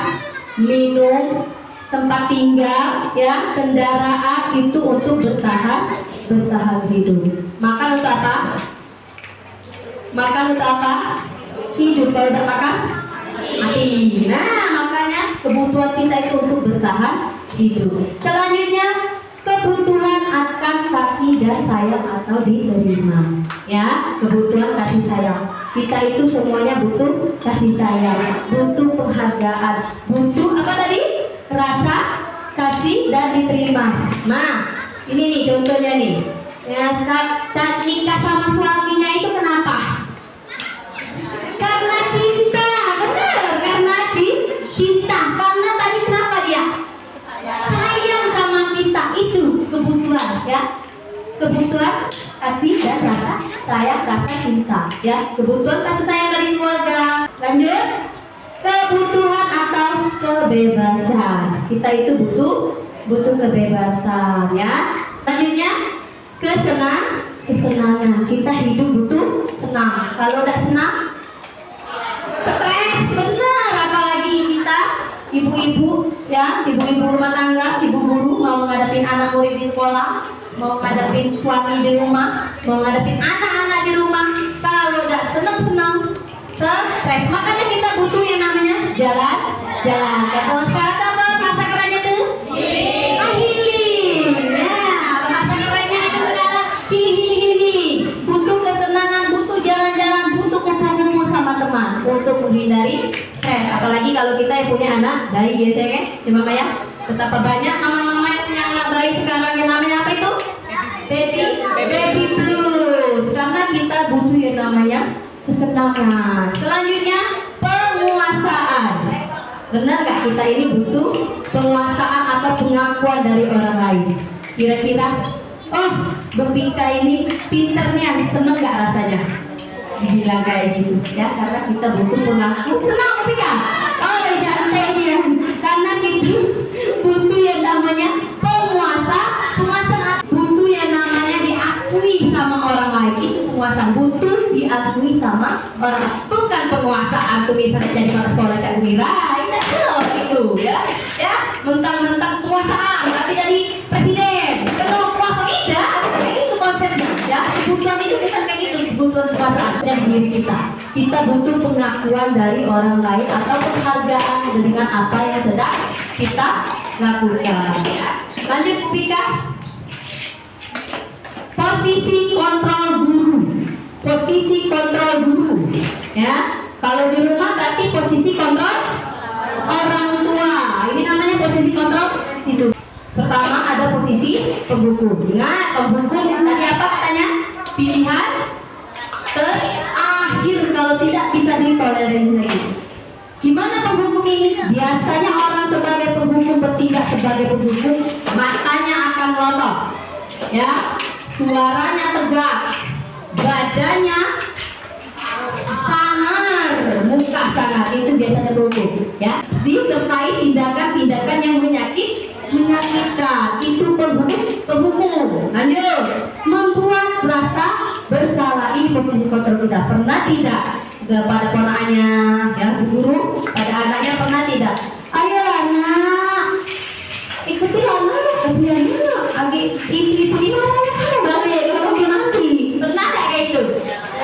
minum, tempat tinggal, ya, kendaraan itu untuk bertahan hidup. Makan untuk apa? Makan untuk apa? Hidup. Kalau udah makan, mati. Nah, makanya kebutuhan kita itu untuk bertahan hidup. Selanjutnya, kebutuhan akan kasih dan sayang atau diterima. Ya, kebutuhan kasih sayang. Kita itu semuanya butuh kasih sayang, butuh penghargaan, butuh apa tadi? Rasa kasih dan diterima. Nah, ini nih contohnya nih. Ya, saat nikah sama suaminya itu kenapa? Karena cinta, benar, karena cinta. Karena tadi kenapa dia? Sayang sama kita, itu kebutuhan, ya. Kebutuhan kasih dan rasa sayang, rasa cinta, ya. Kebutuhan kasih sayang dari keluarga. Lanjut, kebutuhan atau kebebasan. Kita itu butuh kebebasan, ya. Selanjutnya, kesenangan. Kita hidup butuh senang. Kalau udah senang, stres, benar. Apalagi kita ibu-ibu, ya, ibu-ibu rumah tangga, ibu guru mau menghadapin anak murid di sekolah, mau menghadapin suami di rumah, mau menghadapin anak-anak di rumah. Kalau udah senang-senang, stres. Makanya kita butuh yang namanya jalan. Kalau sekarang apa bahasa kerennya tuh? Healing. Nah, bahasa kerennya itu sekarang healing. Butuh kesenangan, butuh jalan-jalan, butuh kumpul-kumpul sama teman untuk menghindari stres. Apalagi kalau kita yang punya anak bayi, biasanya kan, ya mama ya. Betapa banyak mama-mama yang punya anak bayi sekarang yang namanya apa itu? Baby blues. Karena kita butuh yang namanya kesenangan. Selanjutnya, penguasaan. Benar nggak kita ini butuh penguasaan atau pengakuan dari orang lain? Kira-kira, oh, Bepika ini pinternya, seneng nggak rasanya dibilang kayak gitu, ya? Karena kita butuh pengakuan. Senang Bepika? Oh, cantik dia. Karena kita butuh yang namanya penguasaan, butuh yang namanya diakui sama orang lain. Itu penguasaan, butuh diakui sama orang lain. Bukan penguasaan tuh misalnya jadi kepala sekolah Cak Mira, itu ya, mentang-mentang penguasaan nanti jadi presiden, terus kuasa tidak, kayak itu konsepnya, ya. Kebutuhan itu bukan kayak gitu, kebutuhan penguasaan dan diri kita. Kita butuh pengakuan dari orang lain atau penghargaan dengan apa yang sedang kita lakukan. Ya. Lanjut Pika. Posisi kontrol guru. Ya. Kalau di rumah berarti posisi kontrol orang tua. Ini namanya posisi kontrol itu. Pertama ada posisi penghukum. Ingat, penghukum tadi apa katanya? Pilihan terakhir kalau tidak bisa ditolerir lagi. Gimana penghukum ini? Biasanya orang sebagai penghukum bertindak sebagai penghukum, matanya akan melotot, ya, suaranya tegak, badannya sangar, muka sangar, itu biasanya penghukum, ya. Disertai tindakan-tindakan yang menyakitkan, itu penghukum. Lanjut, membuat rasa bersalah, ini posisi kontrol kita. Pernah tidak kepada ponakannya, ya, guru pada anaknya, pernah tidak? Ayo anak, ikuti anak, kasihan anak, ibu dimarahin kan balik kalau nanti. Pernah nggak kayak itu?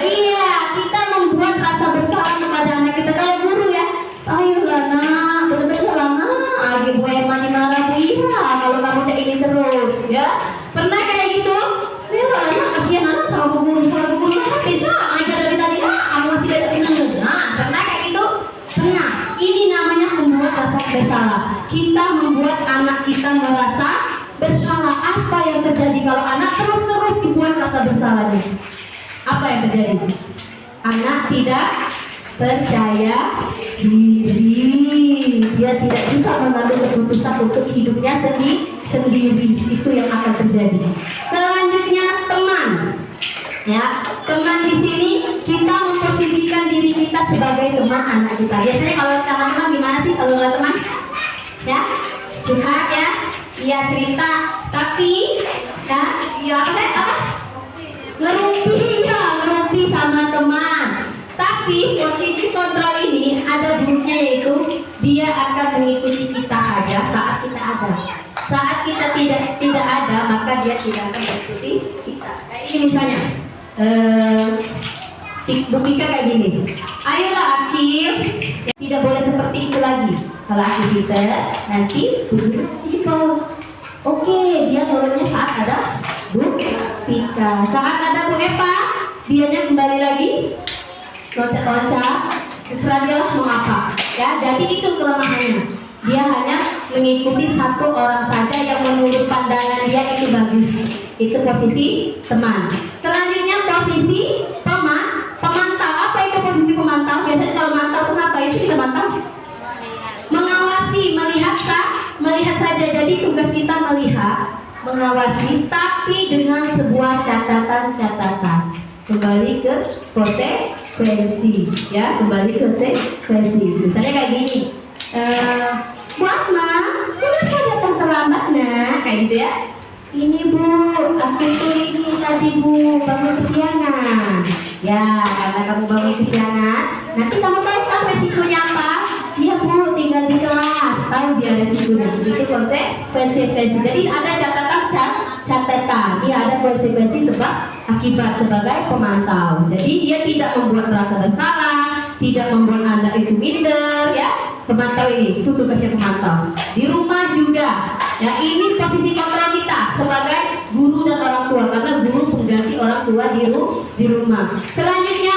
Iya, kita membuat rasa bersalah kepada anak kita. Kalau guru ya, ayo anak, benar-benar anak, lagi Bu Emani marah Bu Ira kalau kamu cek ini terus, ya. Pernah kayak gitu? Ayo anak, kasihan anak sama Bu Guru, suara Bu Guru tidak ajar dari tadi, kamu masih beda minum. Nah, pernah kayak gitu? Pernah. Ini namanya membuat rasa bersalah. Kita membuat anak kita merasa bersalah. Apa yang terjadi kalau anak terus dibuat rasa bersalahnya? Apa yang terjadi? Anak tidak percaya diri. Dia tidak bisa mengambil keputusan untuk hidupnya sendiri. Itu yang akan terjadi. Selanjutnya teman. Ya, teman di sini kita memposisikan diri kita sebagai teman anak kita. Biasanya kalau teman-teman gimana sih kalau nggak teman? Ya, curhat ya, iya cerita. Tapi Tapi, nah, ya apa? Ngerumpi ya, ngerumpi sama teman. Tapi posisi kontrol ini ada buruknya, yaitu dia akan mengikuti kita saja saat kita ada. Saat kita tidak ada, maka dia tidak akan mengikuti kita. Kayak ini misalnya, Bu Pika kayak gini. Ayolah Akil, ya, tidak boleh seperti itu lagi. Kalau aktivitas nanti suruh people. Oke, dia turunnya saat ada Bu Pika. Saat ada Bu Eva, dianya kembali lagi loncat-loncat. Terserah dia lah mau apa. Ya, jadi itu kelemahannya. Dia hanya mengikuti satu orang saja yang menurut pandangan dia itu bagus. Itu posisi teman. Selanjutnya posisi pemantau. Apa itu posisi pemantau? Biasanya kalau mantau itu apa itu kita mantau? Mengawasi, melihat saja. Jadi tugas kita melihat, mengawasi, tapi dengan sebuah catatan. Kembali ke konsekuensi, ya, kembali ke konsekuensi. Misalnya kayak gini, Bu Asma, kenapa datang terlambat nak? Kayak gitu ya. Ini Bu, aku tuh ini tadi Bu bangun kesiangan. Ya, karena kamu bangun kesiangan, nanti kamu tahu kan resikonya apa? Iya Bu, tinggal di kelas, tahu dia resikonya. Itu konsekuensi. Jadi ada catatan. Dia ada konsekuensi sebab akibat sebagai pemantau. Jadi dia tidak membuat merasa bersalah, tidak membuat anak itu minder, ya. Pemantau ini, itu tugasnya pemantau. Di rumah juga, ya, ini posisi kontrol kita sebagai guru dan orang tua, karena guru pengganti orang tua di rumah. Selanjutnya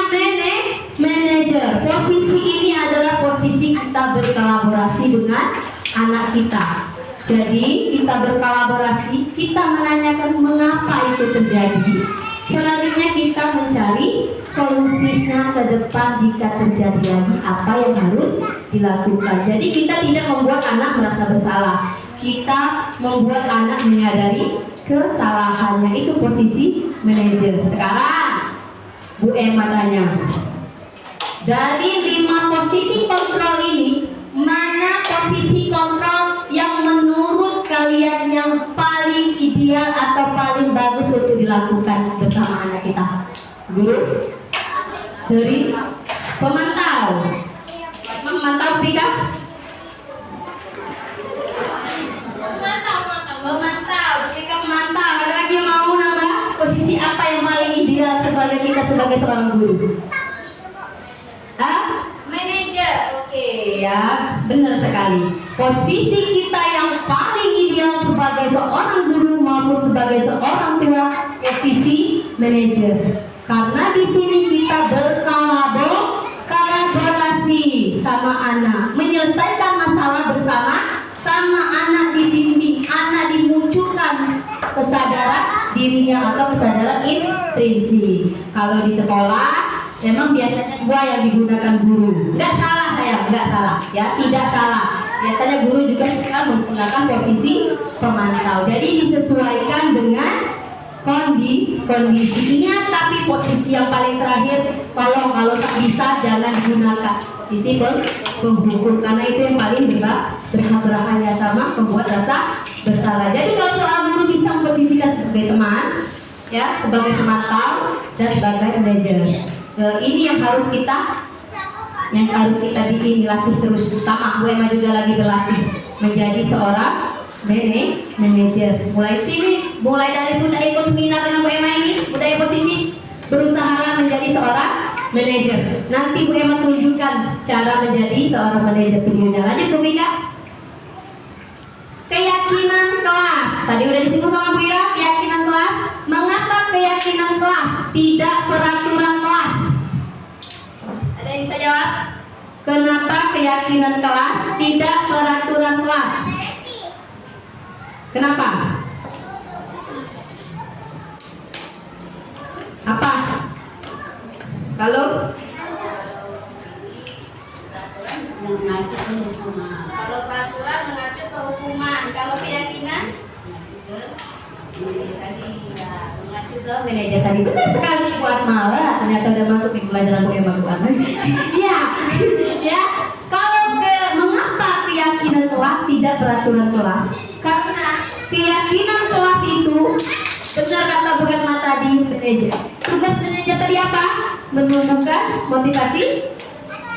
manajer. Posisi ini adalah posisi kita berkolaborasi dengan anak kita. Jadi kita berkolaborasi, kita menanyakan mengapa itu terjadi. Selanjutnya kita mencari solusinya ke depan jika terjadi lagi apa yang harus dilakukan. Jadi kita tidak membuat anak merasa bersalah. Kita membuat anak menyadari kesalahannya. Itu posisi manajer. Sekarang Bu Emma tanya, dari 5 posisi kontrol ini, mana posisi kontrol yang menurut kalian yang paling ideal atau paling bagus untuk dilakukan bersama anak kita? Guru? Dari pemantau. Memantau Pika? Memantau. Pika memantau. Ada lagi yang mau nambah? Posisi apa yang paling ideal sebagai kita sebagai seorang guru? Manajer. Oke, ya, benar sekali. Posisi kita yang paling ideal sebagai seorang guru maupun sebagai seorang tua, posisi manajer. Karena di sini kita berkolaborasi sama anak, menyelesaikan masalah bersama sama anak, dibimbing anak, dimunculkan kesadaran dirinya atau kesadaran intrinsik. Kalau di sekolah memang biasanya 2 yang digunakan guru. Enggak salah saya, enggak salah. Ya, tidak salah. Biasanya guru juga suka menggunakan posisi pemantau. Jadi disesuaikan dengan kondisi. Ingat, tapi posisi yang paling terakhir tolong kalau tak bisa jangan digunakan posisi penghukum, karena itu yang paling berbahaya sama membuat rasa bersalah. Jadi kalau seorang guru bisa memposisikan sebagai teman, ya, sebagai pemantau dan sebagai manajer. Ini yang harus kita bikin, latih terus. Sama Bu Emma juga lagi berlatih menjadi seorang manajer. Mulai dari sudah ikut seminar dengan Bu Emma ini, budaya positif, berusaha menjadi seorang manajer. Nanti Bu Emma tunjukkan cara menjadi seorang manajer videonya. Lanjut Bu Mika. Keyakinan kelas. Tadi udah disinggung sama Bu Ira, keyakinan kelas. Mengapa keyakinan kelas tidak peraturan kelas? Ada yang bisa jawab? Kenapa keyakinan kelas tidak peraturan kelas? Kenapa? Apa? Kalau peraturan mengacu ke hukuman, kalau keyakinan mengacu ke manajer tadi. Benar sekali buat malah. Ternyata udah masuk di pelajaran Bu Emma buat. Iya, ya. Kalau mengapa keyakinan kelas tidak peraturan kelas? Karena keyakinan kelas Coba buka mata di manajer. Tugas manajer tadi apa? Menumbuhkan motivasi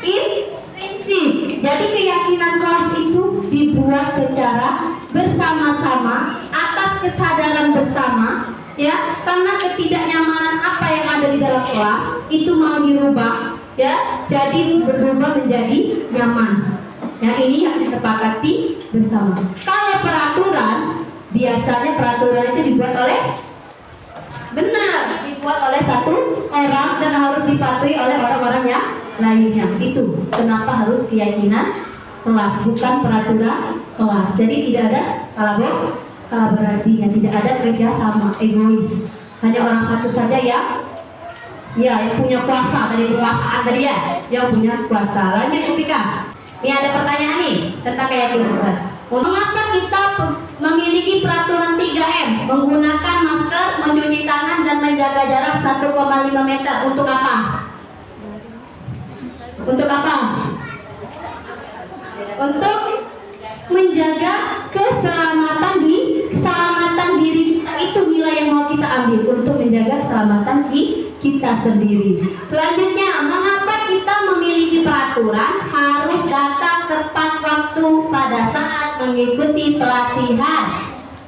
intrinsik. Jadi keyakinan kelas itu dibuat secara bersama-sama atas kesadaran bersama, ya. Karena ketidaknyamanan apa yang ada di dalam kelas itu mau dirubah, ya. Jadi berubah menjadi nyaman. Yang ini yang disepakati bersama. Kalau peraturan, biasanya peraturan itu dibuat oleh dibuat oleh satu orang dan harus dipatuhi oleh orang-orang yang lainnya. Itu kenapa harus keyakinan kelas, bukan peraturan kelas. Jadi tidak ada kolaborasi, tidak ada kerja sama, egois. Hanya orang satu saja yang punya kuasa, tadi kekuasaan tadi ya, yang punya kuasa. Lanjut Kupika. Ini ada pertanyaan nih tentang keyakinan kelas. Mengapa kita memiliki peraturan 3M? Menggunakan masker, mencuci tangan, dan menjaga jarak 1,5 meter. Untuk apa? Untuk apa? Untuk menjaga keselamatan diri kita. Itu nilai yang mau kita ambil untuk menjaga keselamatan kita sendiri. Selanjutnya, mengapa kita memiliki peraturan harus datang tepat waktu pada saat mengikuti pelatihan?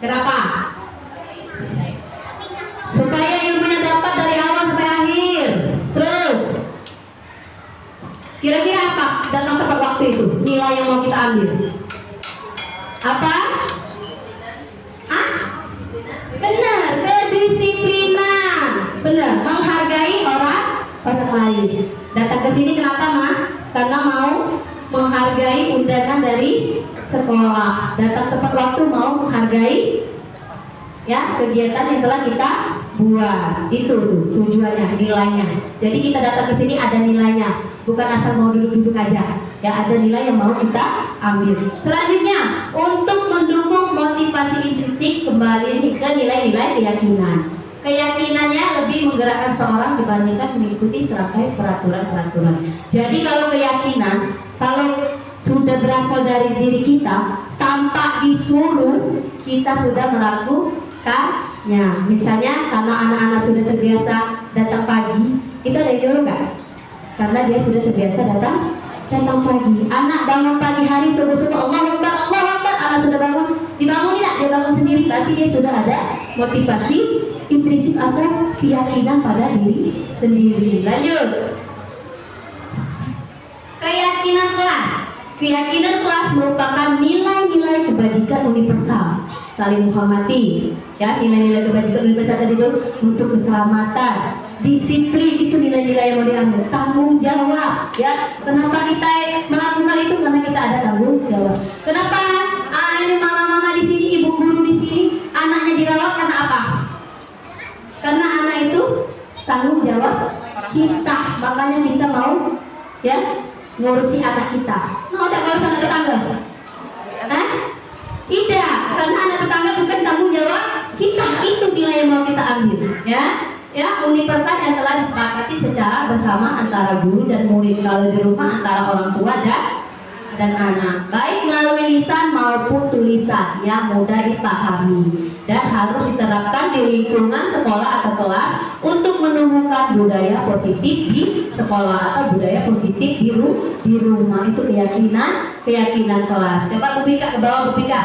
Kenapa? Supaya ilmunya dapat dari awal sampai akhir. Terus, kira-kira apa datang tepat waktu itu? Nilai yang mau kita ambil apa? Benar, kedisiplinan. Benar, menghargai orang lain. Datang ke sini kenapa, Mah? Karena mau menghargai undangan dari sekolah. Datang tepat waktu mau menghargai kegiatan yang telah kita buat. Itu tuh tujuannya, nilainya. Jadi kita datang ke sini ada nilainya, bukan asal mau duduk-duduk aja. Ya, ada nilai yang mau kita ambil. Selanjutnya, untuk mendukung motivasi intrinsik, kembali ke nilai-nilai keyakinan. Keyakinannya lebih menggerakkan seorang dibandingkan mengikuti serangkai peraturan-peraturan. Jadi kalau keyakinan, kalau sudah berasal dari diri kita, tanpa disuruh, kita sudah melakukannya. Misalnya, karena anak-anak sudah terbiasa datang pagi, itu ada yang nyuruh nggak? Karena dia sudah terbiasa datang pagi. Anak bangun pagi hari subuh-subuh, Allah Akbar, anak sudah bangun, dibangun tidak? Dia bangun sendiri, berarti dia sudah ada motivasi intrinsik atau keyakinan pada diri sendiri. Lanjut. Keyakinan kelas. Keyakinan kelas merupakan nilai-nilai kebajikan universal. Saling menghormati, nilai-nilai kebajikan universal tadi itu untuk keselamatan, disiplin, itu nilai-nilai yang mau diambil. Tanggung jawab, Kenapa kita melakukan itu? Karena kita ada tanggung jawab. Kenapa ini mama-mama di sini, ibu guru di sini, anaknya dirawat karena apa? Karena anak itu tanggung jawab kita, makanya kita mau ngurusi anak kita. Mau udah ngurus anak tetangga? Tidak, karena anak tetangga bukan tanggung jawab kita. Itu nilai yang mau kita ambil, universal yang telah disepakati secara bersama antara guru dan murid. Kalau di rumah antara orang tua dan anak, baik melalui lisan maupun tulisan yang mudah dipahami dan harus diterapkan di lingkungan sekolah atau kelas untuk menumbuhkan budaya positif di sekolah atau budaya positif di rumah. Itu keyakinan kelas. Coba Kupika ke bawah, Kupika.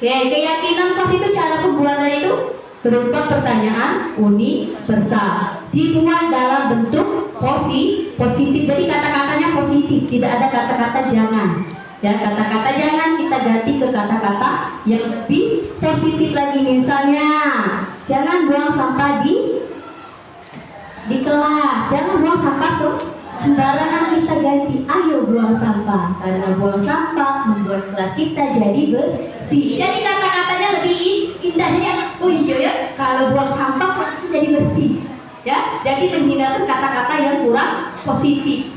Oke, keyakinan kelas itu cara pembuatan itu berupa pertanyaan universal, dibuat dalam bentuk positif. Jadi kata-katanya positif, tidak ada kata-kata jangan. Kata-kata jangan kita ganti ke kata-kata yang lebih positif lagi. Misalnya, jangan buang sampah di kelas, jangan buang sampah sembarangan, kita ganti, ayo buang sampah, karena buang sampah membuat kelas kita jadi bersih. Jadi kata-katanya lebih indah. Jadi oh iya kalau buang sampah kelas kita jadi bersih. Jadi menghindarkan kata-kata yang kurang positif.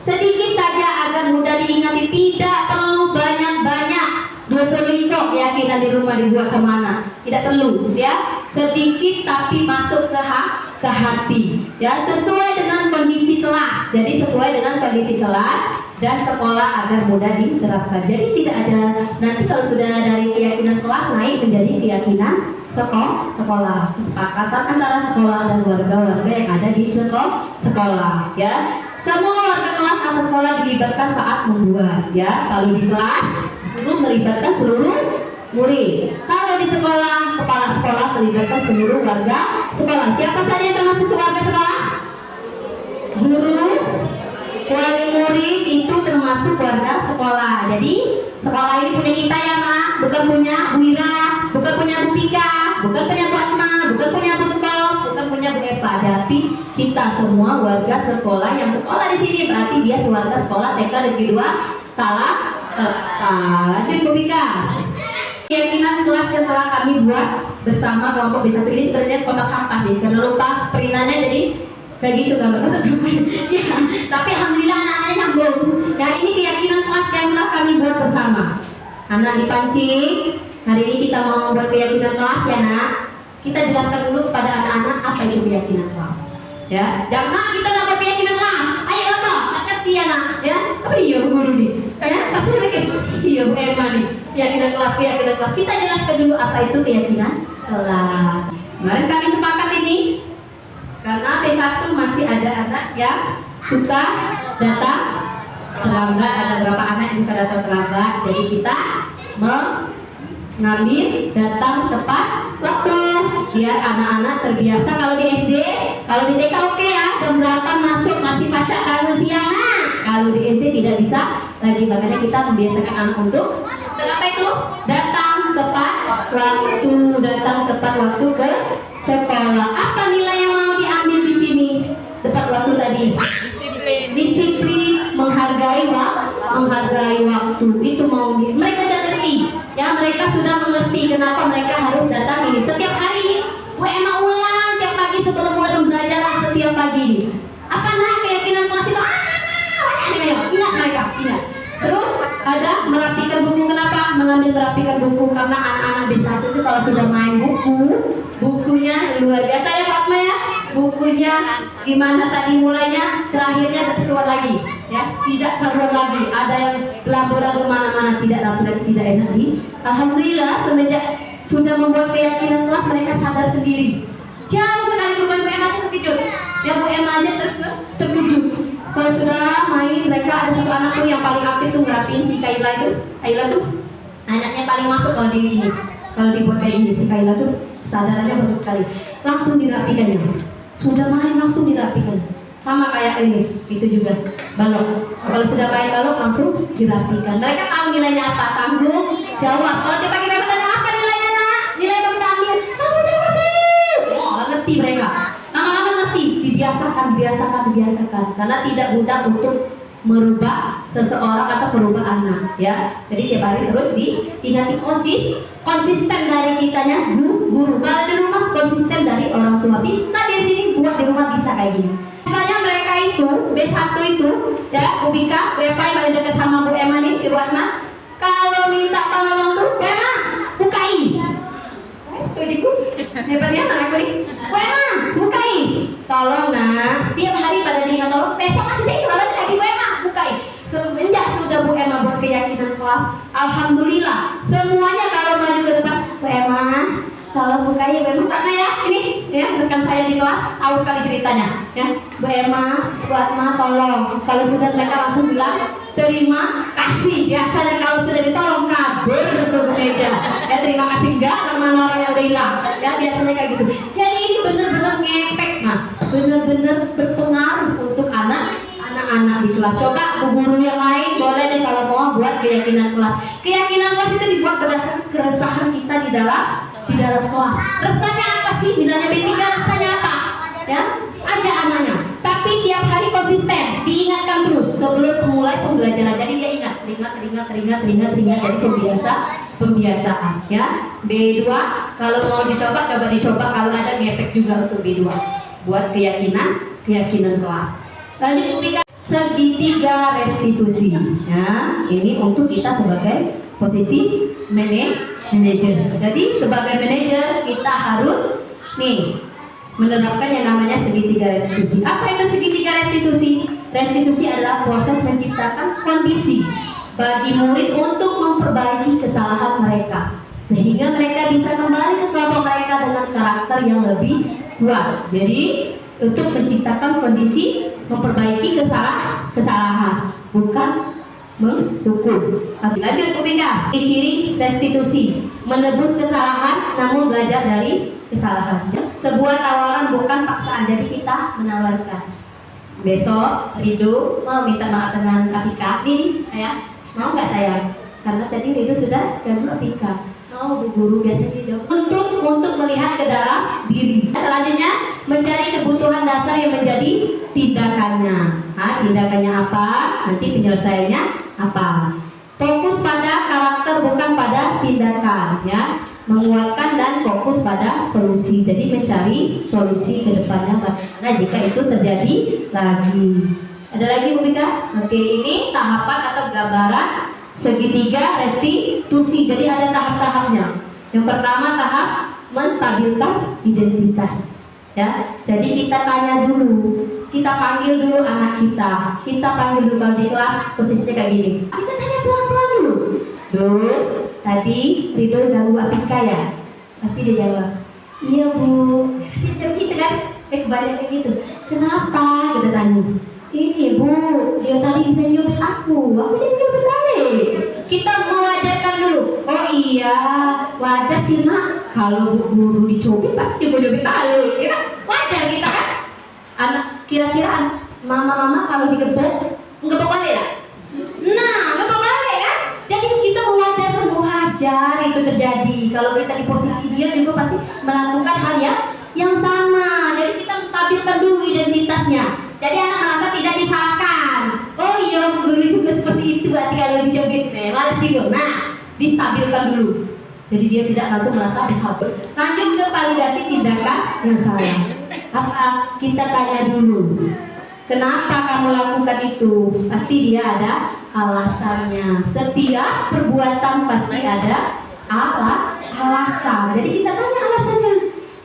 Sedikit saja agar mudah diingati, tidak perlu banyak-banyak. 20 liko keyakinan di rumah dibuat sama anak, tidak perlu. Sedikit tapi masuk ke hati. Sesuai dengan kondisi kelas. Jadi sesuai dengan kondisi kelas, dan sekolah agar mudah diterapkan. Jadi tidak ada nanti kalau sudah dari keyakinan kelas naik menjadi keyakinan sekolah. Kesepakatan antara sekolah dan warga-warga yang ada di sekolah, ya. Semua warga kelas atau sekolah dilibatkan saat membuat, ya. Kalau di kelas, guru melibatkan seluruh murid. Kalau di sekolah, kepala sekolah melibatkan seluruh warga sekolah. Siapa saja yang termasuk warga sekolah? Guru, wali murid itu termasuk warga sekolah. Jadi sekolah ini punya kita ya Mak, bukan punya Bu Ira, bukan punya Bu Pika, bukan punya Bu Atma, bukan punya Bu Suko, bukan punya Bu Eva. Tapi kita semua warga sekolah yang sekolah di sini berarti dia sewarga sekolah TK Negeri 2 lanjut Bu Pika. Keyakinan kelas yang telah kami buat bersama kelompok B1 ini sebenarnya kotak sampah sih, karena lupa perintannya jadi kayak gitu gambar kotak sampah. Ya, tapi alhamdulillah anak-anaknya nyambung. Ya, ini keyakinan kelas yang telah kami buat bersama. Anak dipancing. Hari ini kita mau membuat keyakinan kelas ya Nak. Kita jelaskan dulu kepada anak-anak apa itu keyakinan kelas. Ya, jangan kita nggak buat keyakinan kelas. Ayo apa? Nggak ngerti ya Nak. Ya, apa dia guru nih? Ya, pasti mereka iya Bu Emma nih. Keyakinan kelas. Kita jelaskan dulu apa itu keyakinan kelas. Kemarin kami sepakat ini karena P1 masih ada anak yang suka datang terlambat, ada beberapa anak yang suka datang terlambat. Jadi kita mengambil datang tepat waktu biar anak-anak terbiasa. Kalau di SD, kalau di TK oke ya, jam 8 masuk masih pacak kangen siang. Nah, kalau di SD tidak bisa lagi, makanya kita membiasakan anak untuk apa itu? Datang tepat waktu ke sekolah. Apa nilai yang mau diambil di sini? Tepat waktu tadi. Disiplin, menghargai waktu. Itu mau mereka udah ngerti. Ya, mereka sudah mengerti kenapa mereka harus datang ini. Setiap hari Bu Emma ulang tiap pagi sebelum mulai pembelajaran setiap pagi ini. Apa keyakinan kelas itu? Ingat mereka, ingat. Terus ada merapikan buku. Kenapa mengambil merapikan buku? Karena anak-anak B1 itu kalau sudah main bukunya luar biasa ya Pak Atma ya. Bukunya gimana tadi mulainya, terakhirnya keluar lagi ya, tidak keluar lagi. Ada yang pelaburan kemana-mana, tidak rapi lagi, tidak enak nih. Alhamdulillah semenjak sudah membuat keyakinan kelas mereka sadar sendiri. Jauh sekali bukan Bu Emma aja terkejut. Ya Bu Emma aja terkejut. Kalau sudah main mereka ada satu anak tuh yang paling aktif tuh ngerapiin si Kaila tuh anaknya paling masuk kalau di ini, kalau dibuat kayak gini si Kaila tuh kesadarannya bagus sekali, langsung dirapikannya. Sudah main langsung dirapikan, sama kayak ini itu juga balok. Kalau sudah main balok langsung dirapikan. Mereka tahu nilainya apa, tanggung jawab. Kalau dia pakai tanya apa nilainya Nak, nilai yang kita ambil tanggung jawab. Nggak ngerti mereka. Lama-lama ngerti, dibiasakan karena tidak mudah untuk merubah seseorang atau merubah anak ya. Jadi tiap hari terus diingati, konsisten dari kitanya guru. Kalau di rumah konsisten dari orang tua. Bisa di sini buat di rumah bisa kayak gini. Misalnya mereka itu B1 itu ya, Bu Bika, Bu Eva yang paling dekat sama Bu Emma nih, Ibu Atma. Kalau minta tolong tuh, Bu Emma bukain. Tujuku hebatnya anak aku nih. Bu Emma bukain. Tolong Nak, tiap hari pada diingat tolong. Besok masih saya kembali lagi Bu Emma bukain. Semenjak sudah Bu Emma buat keyakinan kelas, alhamdulillah semuanya kalau maju ke depan, Bu Emma kalau bukain Bu Emma Atma ya, ini ya rekan saya di kelas tahu sekali ceritanya ya. Bu Emma, Bu Atma tolong. Kalau sudah mereka langsung bilang terima kasih. Biasanya kalau sudah ditolong kabur ke meja ya, terima kasih enggak sama orang yang udah hilang ya, biasanya kayak gitu. Jadi ini benar-benar ngepek Nah, benar-benar berpengaruh untuk anak-anak di kelas. Coba guru yang lain boleh deh kalau mau buat keyakinan kelas. Keyakinan kelas itu dibuat berdasarkan keresahan kita di dalam kelas. Resahnya apa sih? Misalnya B3 resahnya apa? Ya, aja anaknya. Tapi tiap hari konsisten, diingatkan terus sebelum memulai pembelajaran. Jadi dia ingat, teringat. Jadi pembiasaan ya. B2 kalau mau dicoba, dicoba. Kalau ada ngefek juga untuk B2. Buat keyakinan kelas. Lanjut segitiga restitusi. Ya, ini untuk kita sebagai posisi manajer. Jadi sebagai manajer kita harus menerapkan yang namanya segitiga restitusi. Apa itu segitiga restitusi? restitusi adalah proses menciptakan kondisi bagi murid untuk memperbaiki kesalahan mereka sehingga mereka bisa kembali ke kelompok mereka dengan karakter yang lebih kuat. Jadi untuk menciptakan kondisi memperbaiki kesalahan, bukan menghukum. Lanjut Upika. Ciri restitusi: menebus kesalahan namun belajar dari kesalahan. Sebuah tawaran bukan paksaan. Jadi kita menawarkan. Besok Rido mau minta maaf dengan Apika. Nih saya mau nggak sayang? Karena tadi Rido sudah ganggu Apika. Mau Bu Guru biasanya Rido. Untuk melihat ke dalam diri. Selanjutnya mencari kebutuhan dasar yang menjadi tindakannya. Nah, tindakannya apa? Nanti penyelesaiannya apa? Fokus pada karakter bukan pada tindakan, ya. Menguatkan dan fokus pada solusi. Jadi mencari solusi ke depannya bagaimana jika itu terjadi lagi. Ada lagi Bu Bika? Oke, ini tahapan atau gambaran segitiga restitusi. Jadi ada tahap-tahapnya. Yang pertama tahap menstabilkan identitas. Ya, jadi kita tanya dulu, kita panggil dulu anak kita panggil dulu kalau di kelas posisinya kayak gini. Kita tanya pelan-pelan dulu. Duh, tadi Rido ganggu Apika ya? Pasti dia jawab, iya Bu. Dia jawab gitu kan? Kebanyakan gitu. Kenapa? Kita tanya. Ini Bu, dia tadi bisa nyubit aku jadi nyubit balik. Kita mewajarkan dulu. Oh iya, wajar sih Nak. Kalau Bu Guru dicubit pasti juga nyubit balik. Ya kan? Wajar kita kan? Anak kira-kira mama-mama kalau digebok balik ya? Nah, gebok balik kan? Jadi kita mewajarkan, wajar itu terjadi. Kalau kita di posisi dia juga pasti melakukan hal yang sama. Jadi kita menstabilkan dulu identitasnya. Jadi anak merasa tidak disalahkan. Oh iya, Bu Guru juga seperti itu berarti kalau dicubit. Males juga. Nah, distabilkan dulu. Jadi dia tidak langsung merasa berhak. Lanjut ke validasi tindakan yang salah. Apa? Kita tanya dulu. Kenapa kamu lakukan itu? Pasti dia ada alasannya. Setiap perbuatan pasti ada alasan. Jadi kita tanya alasannya.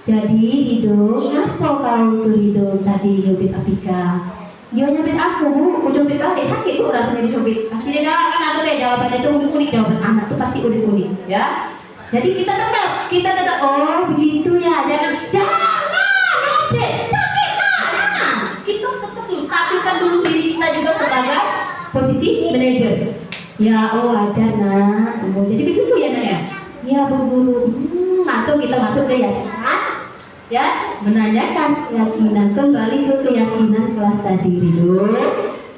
Jadi Rido, kenapa kau tuh Rido tadi nyubit Apika? Dia nyubit aku Bu, aku nyubit balik, sakit Bu rasanya dicubit. Pasti dia jawab, kan ada deh jawabannya itu unik-unik, jawaban anak tuh pasti unik-unik ya. Jadi kita tetap, oh begitu ya, jangan nyubit, sakit jangan. Kita tetap dulu, stabilkan dulu diri kita juga sebagai posisi manajer. Ya, oh wajar Nak. Jadi begitu ya Nak ya? Ya Bu Guru. Langsung kita masuk ke ya, menanyakan keyakinan, kembali ke keyakinan kelas tadi Rido.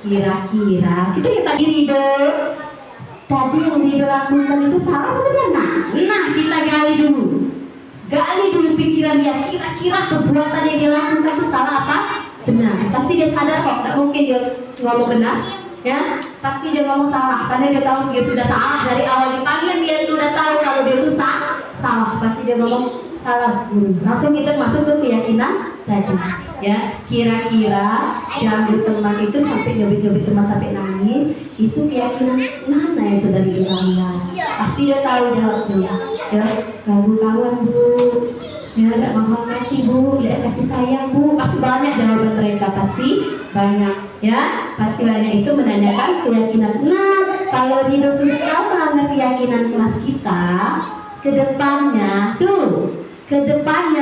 Kira-kira kita yang tadi Rido, tadi yang Rido lakukan itu salah atau benar? Nah, kita gali dulu pikiran dia. Kira-kira perbuatan yang dia lakukan itu salah apa benar? Pasti dia sadar kok, tak mungkin dia ngomong benar. Ya, pasti dia ngomong salah karena dia tahu dia sudah salah dari awal dipanggil. Dia sudah tahu kalau dia itu salah. Pasti dia ngomong salah. Langsung kita masuk ke keyakinan tadi. Ya, kira-kira ganggu teman itu sampai nyubit teman sampai nangis, itu keyakinan mana yang sudah dilanggar? Pasti dia tahu jawabnya. Ya, ganggu kawan Bu. Ya, tidak menghormati Bu, tidak kasih sayang Bu. Pasti banyak jawaban mereka, pasti banyak. Ya, pasti banyak itu menanyakan keyakinan. Nah, kalau Rido sudah tahu melanggar keyakinan kelas kita, kedepannya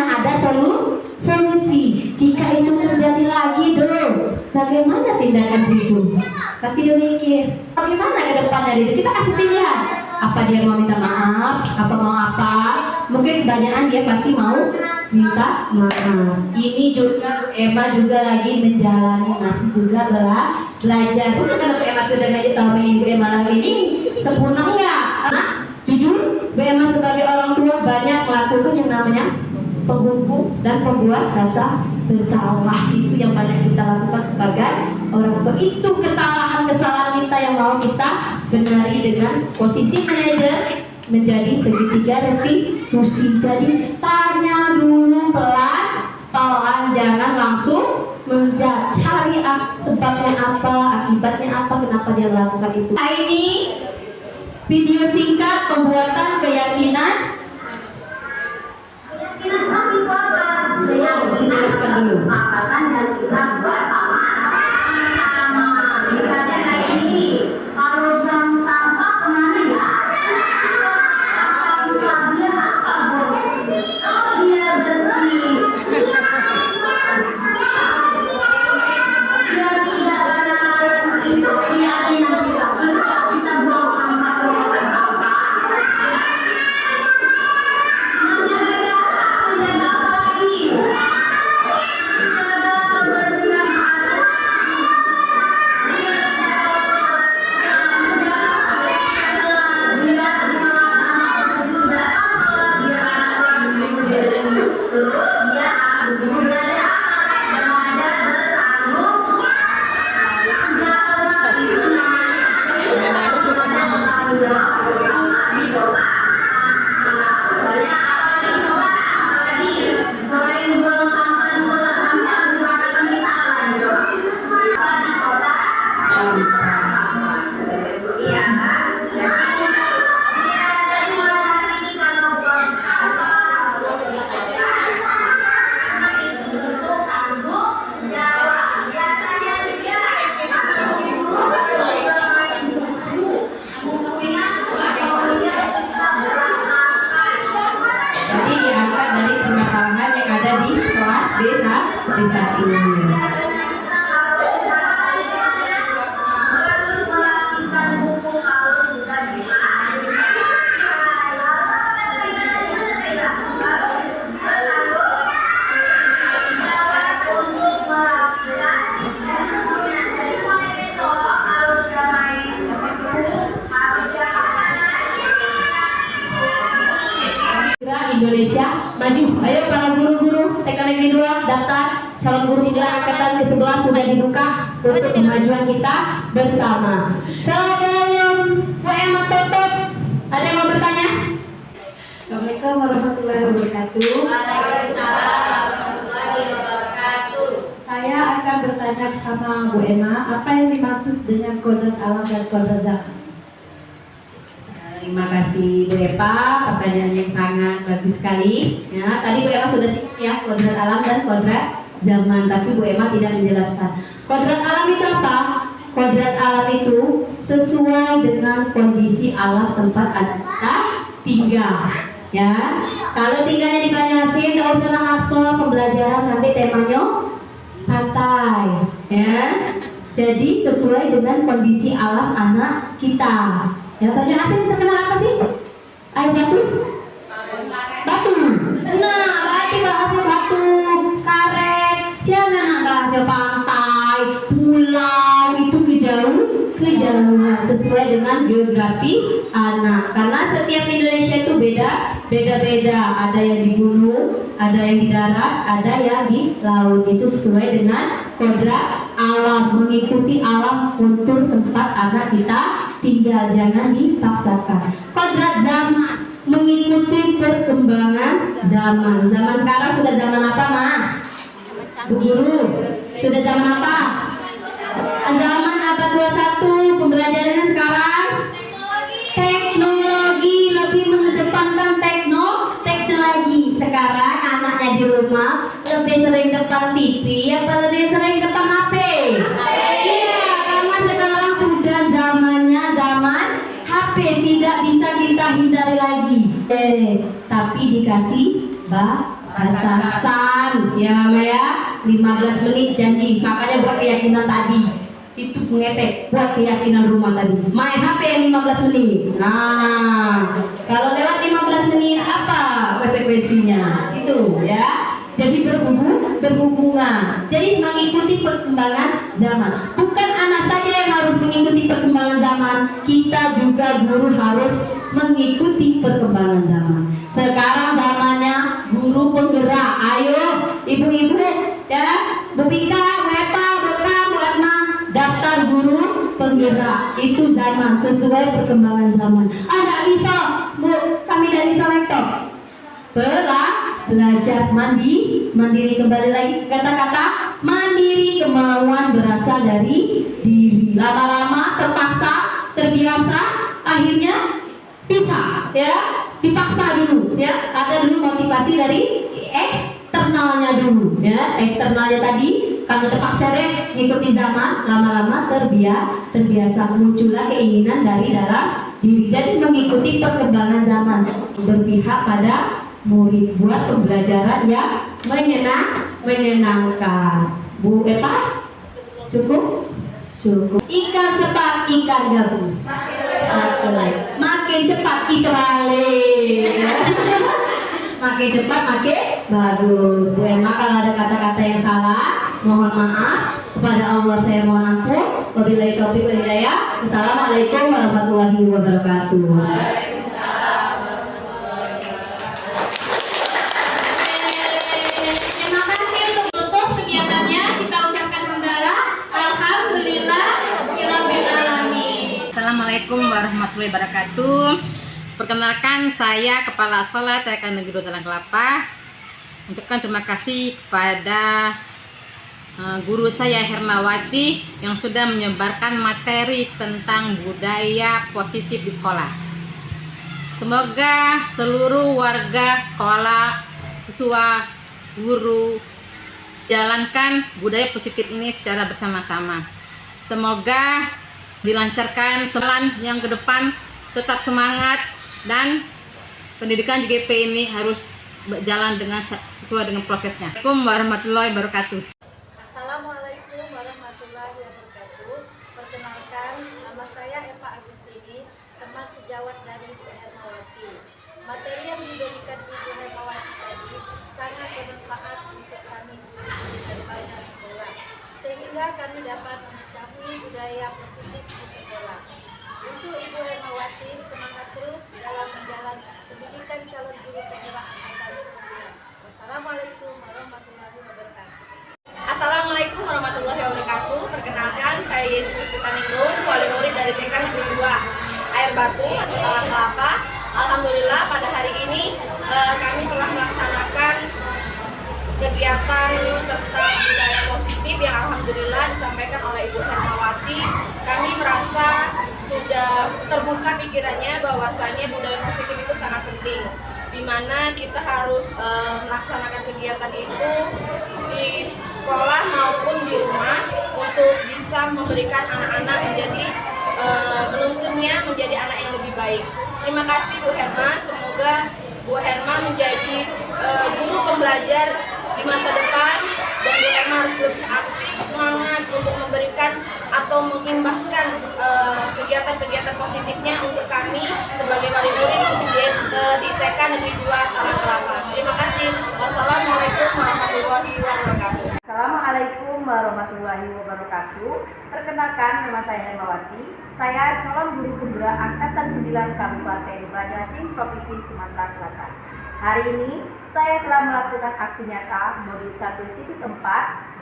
ada solusi. Jika itu terjadi lagi bagaimana tindakan Rido? Pasti dia mikir, bagaimana ke depannya Rido? Kita kasih pilihan. Apa dia mau minta maaf? Apa mau apa? Mungkin kebanyakan dia pasti mau minta maaf. Ini juga Emma juga lagi menjalani, masih juga belajar. Bukan karena Emma sudah ngaji tahun minggu Emma lagi ini sempurna enggak? Karena jujur, Emma sebagai orang tua banyak melakukan yang namanya penghukum dan pembuat rasa bersalah. Itu yang banyak kita lakukan sebagai orang tua. Itu kesalahan kita yang mau kita benari dengan positif manager menjadi segitiga restitusi. Jadi tanya dulu pelan-pelan, jangan langsung cari sebabnya apa, akibatnya apa, kenapa dia melakukan itu. Nah, ini video singkat pembuatan keyakinan. Kita jelaskan dulu. Maju, ayo para guru-guru TK Negeri 2 daftar calon guru penggerak angkatan ke-11 sudah dibuka untuk kemajuan kita bersama. Sebelum Bu Emma tutup, ada yang mau bertanya? Assalamualaikum warahmatullahi wabarakatuh. Waalaikumsalam warahmatullahi wabarakatuh. Saya akan bertanya sama Bu Emma, apa yang dimaksud dengan kodrat alam dan kodrat zaman? Terima kasih Bu Eva, pertanyaan yang sangat bagus sekali. Ya, tadi Bu Eva sudah ya kodrat alam dan kodrat zaman, tapi Bu Eva tidak menjelaskan. Kodrat alam itu apa? Kodrat alam itu sesuai dengan kondisi alam tempat kita tinggal. Ya, kalau tinggalnya di Banjarmasin, nggak usah langsung pembelajaran nanti temanya pantai. Ya, jadi sesuai dengan kondisi alam anak kita. Ya, Banjarmasin terkenal apa sih? Air batu? Batu. Nah, berarti bahasnya batu, karet. Jangan bahasnya pantai, pulau, itu kejauhan sesuai dengan geografis anak. Karena setiap Indonesia itu beda-beda. Ada yang di gunung, ada yang di darat, ada yang di laut. Itu sesuai dengan kodrat alam, mengikuti alam kontur tempat anak kita tinggal, jangan dipaksakan. Kodrat zaman, mengikuti perkembangan zaman. Zaman sekarang sudah zaman apa, Ma? Bu Guru, sudah zaman apa? Zaman abad 21, pembelajarannya sekarang teknologi, lebih mengedepankan teknologi. Sekarang anaknya di rumah lebih sering depan TV apa lebih sering depan HP? Iya, karena sekarang sudah zamannya zaman HP, tidak bisa kita hindari lagi. Tapi dikasih batasan ya, ya 15 menit janji. Makanya buat keyakinan tadi itu ngepek buat keyakinan rumah tadi main HP 15 menit. Nah, kalau lewat 15 menit apa konsekuensinya? Itu ya. Jadi berhubungan. Jadi mengikuti perkembangan zaman. Bukan anak saja yang harus mengikuti perkembangan zaman, kita juga guru harus mengikuti perkembangan zaman. Sekarang zamannya guru penggerak. Ayo ibu-ibu ya, Bu Pika, Bu Eva, Bu Eka, Bu Atma, daftar guru penggerak. Itu zaman sesuai perkembangan zaman. Nggak bisa Bu, kami tidak bisa laptop. Belajar mandiri, kembali lagi kata-kata mandiri, kemauan berasal dari diri. Lama-lama terbiasa, akhirnya bisa ya, dipaksa dulu ya. Ada dulu motivasi dari eksternalnya dulu ya. Eksternalnya tadi karena terpaksa deh ngikuti zaman, lama-lama terbiasa, muncullah keinginan dari dalam diri. Jadi mengikuti perkembangan zaman, berpihak pada murid, buat pembelajaran yang menyenangkan. Bu Eva, cukup? Ikan cepat, ikan gabus. Makin cepat kita balik. Makin cepat, makin bagus. Bu Emma, kalau ada kata-kata yang salah, mohon maaf. Kepada Allah saya mohon ampun. Wabillahi taufiq wal hidayah. Assalamualaikum warahmatullahi wabarakatuh. Assalamualaikum warahmatullahi wabarakatuh. Perkenalkan, saya Kepala Sekolah TK Negeri 2 Talang Kelapa. Ucapkan terima kasih kepada guru saya Hermawati yang sudah menyebarkan materi tentang budaya positif di sekolah. Semoga seluruh warga sekolah, siswa, guru jalankan budaya positif ini secara bersama-sama. Semoga dilancarkan jalan yang ke depan, tetap semangat, dan pendidikan JGP ini harus berjalan dengan sesuai dengan prosesnya. Assalamualaikum warahmatullahi wabarakatuh. Assalamualaikum warahmatullahi wabarakatuh. Perkenalkan, nama saya Eva Agustini, teman sejawat dari Ibu Hermawati. Materi yang diberikan Ibu Hermawati tadi sangat bermanfaat untuk kami di banyak sekolah, sehingga kami dapat mengetahui budaya positif di sekolah. Untuk Ibu Hermawati, semangat terus dalam menjalankan pendidikan calon guru penggerak angkatan 9. Batu atau Talang Kelapa. Alhamdulillah pada hari ini kami telah melaksanakan kegiatan tentang budaya positif yang alhamdulillah disampaikan oleh Ibu Hermawati. Kami merasa sudah terbuka pikirannya bahwasanya budaya positif itu sangat penting, di mana kita harus melaksanakan kegiatan itu di sekolah maupun di rumah untuk bisa memberikan anak-anak menjadi menuntunnya menjadi anak yang lebih baik. Terima kasih Bu Herma, semoga Bu Herma menjadi guru pembelajar di masa depan, dan Bu Herma harus lebih aktif, semangat untuk memberikan atau mengimbaskan kegiatan-kegiatan positifnya untuk kami sebagai wali murid di TK Negeri 2 Talang Kelapa. Terima kasih. Wassalamualaikum warahmatullahi wabarakatuh. Assalamualaikum warahmatullahi wabarakatuh. Perkenalkan, nama saya Hermawati. Saya calon guru pembela Angkatan 9 Kabupaten Banyuasin, Provinsi Sumatera Selatan. Hari ini saya telah melakukan aksi nyata modul 1.4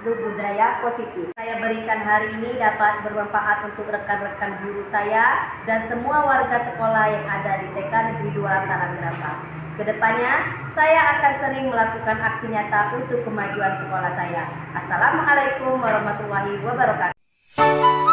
budaya positif. Saya berikan hari ini dapat bermanfaat untuk rekan-rekan guru saya dan semua warga sekolah yang ada di TK Negeri 2 Talang Kelapa. Kedepannya, saya akan sering melakukan aksi nyata untuk kemajuan sekolah saya. Assalamualaikum warahmatullahi wabarakatuh.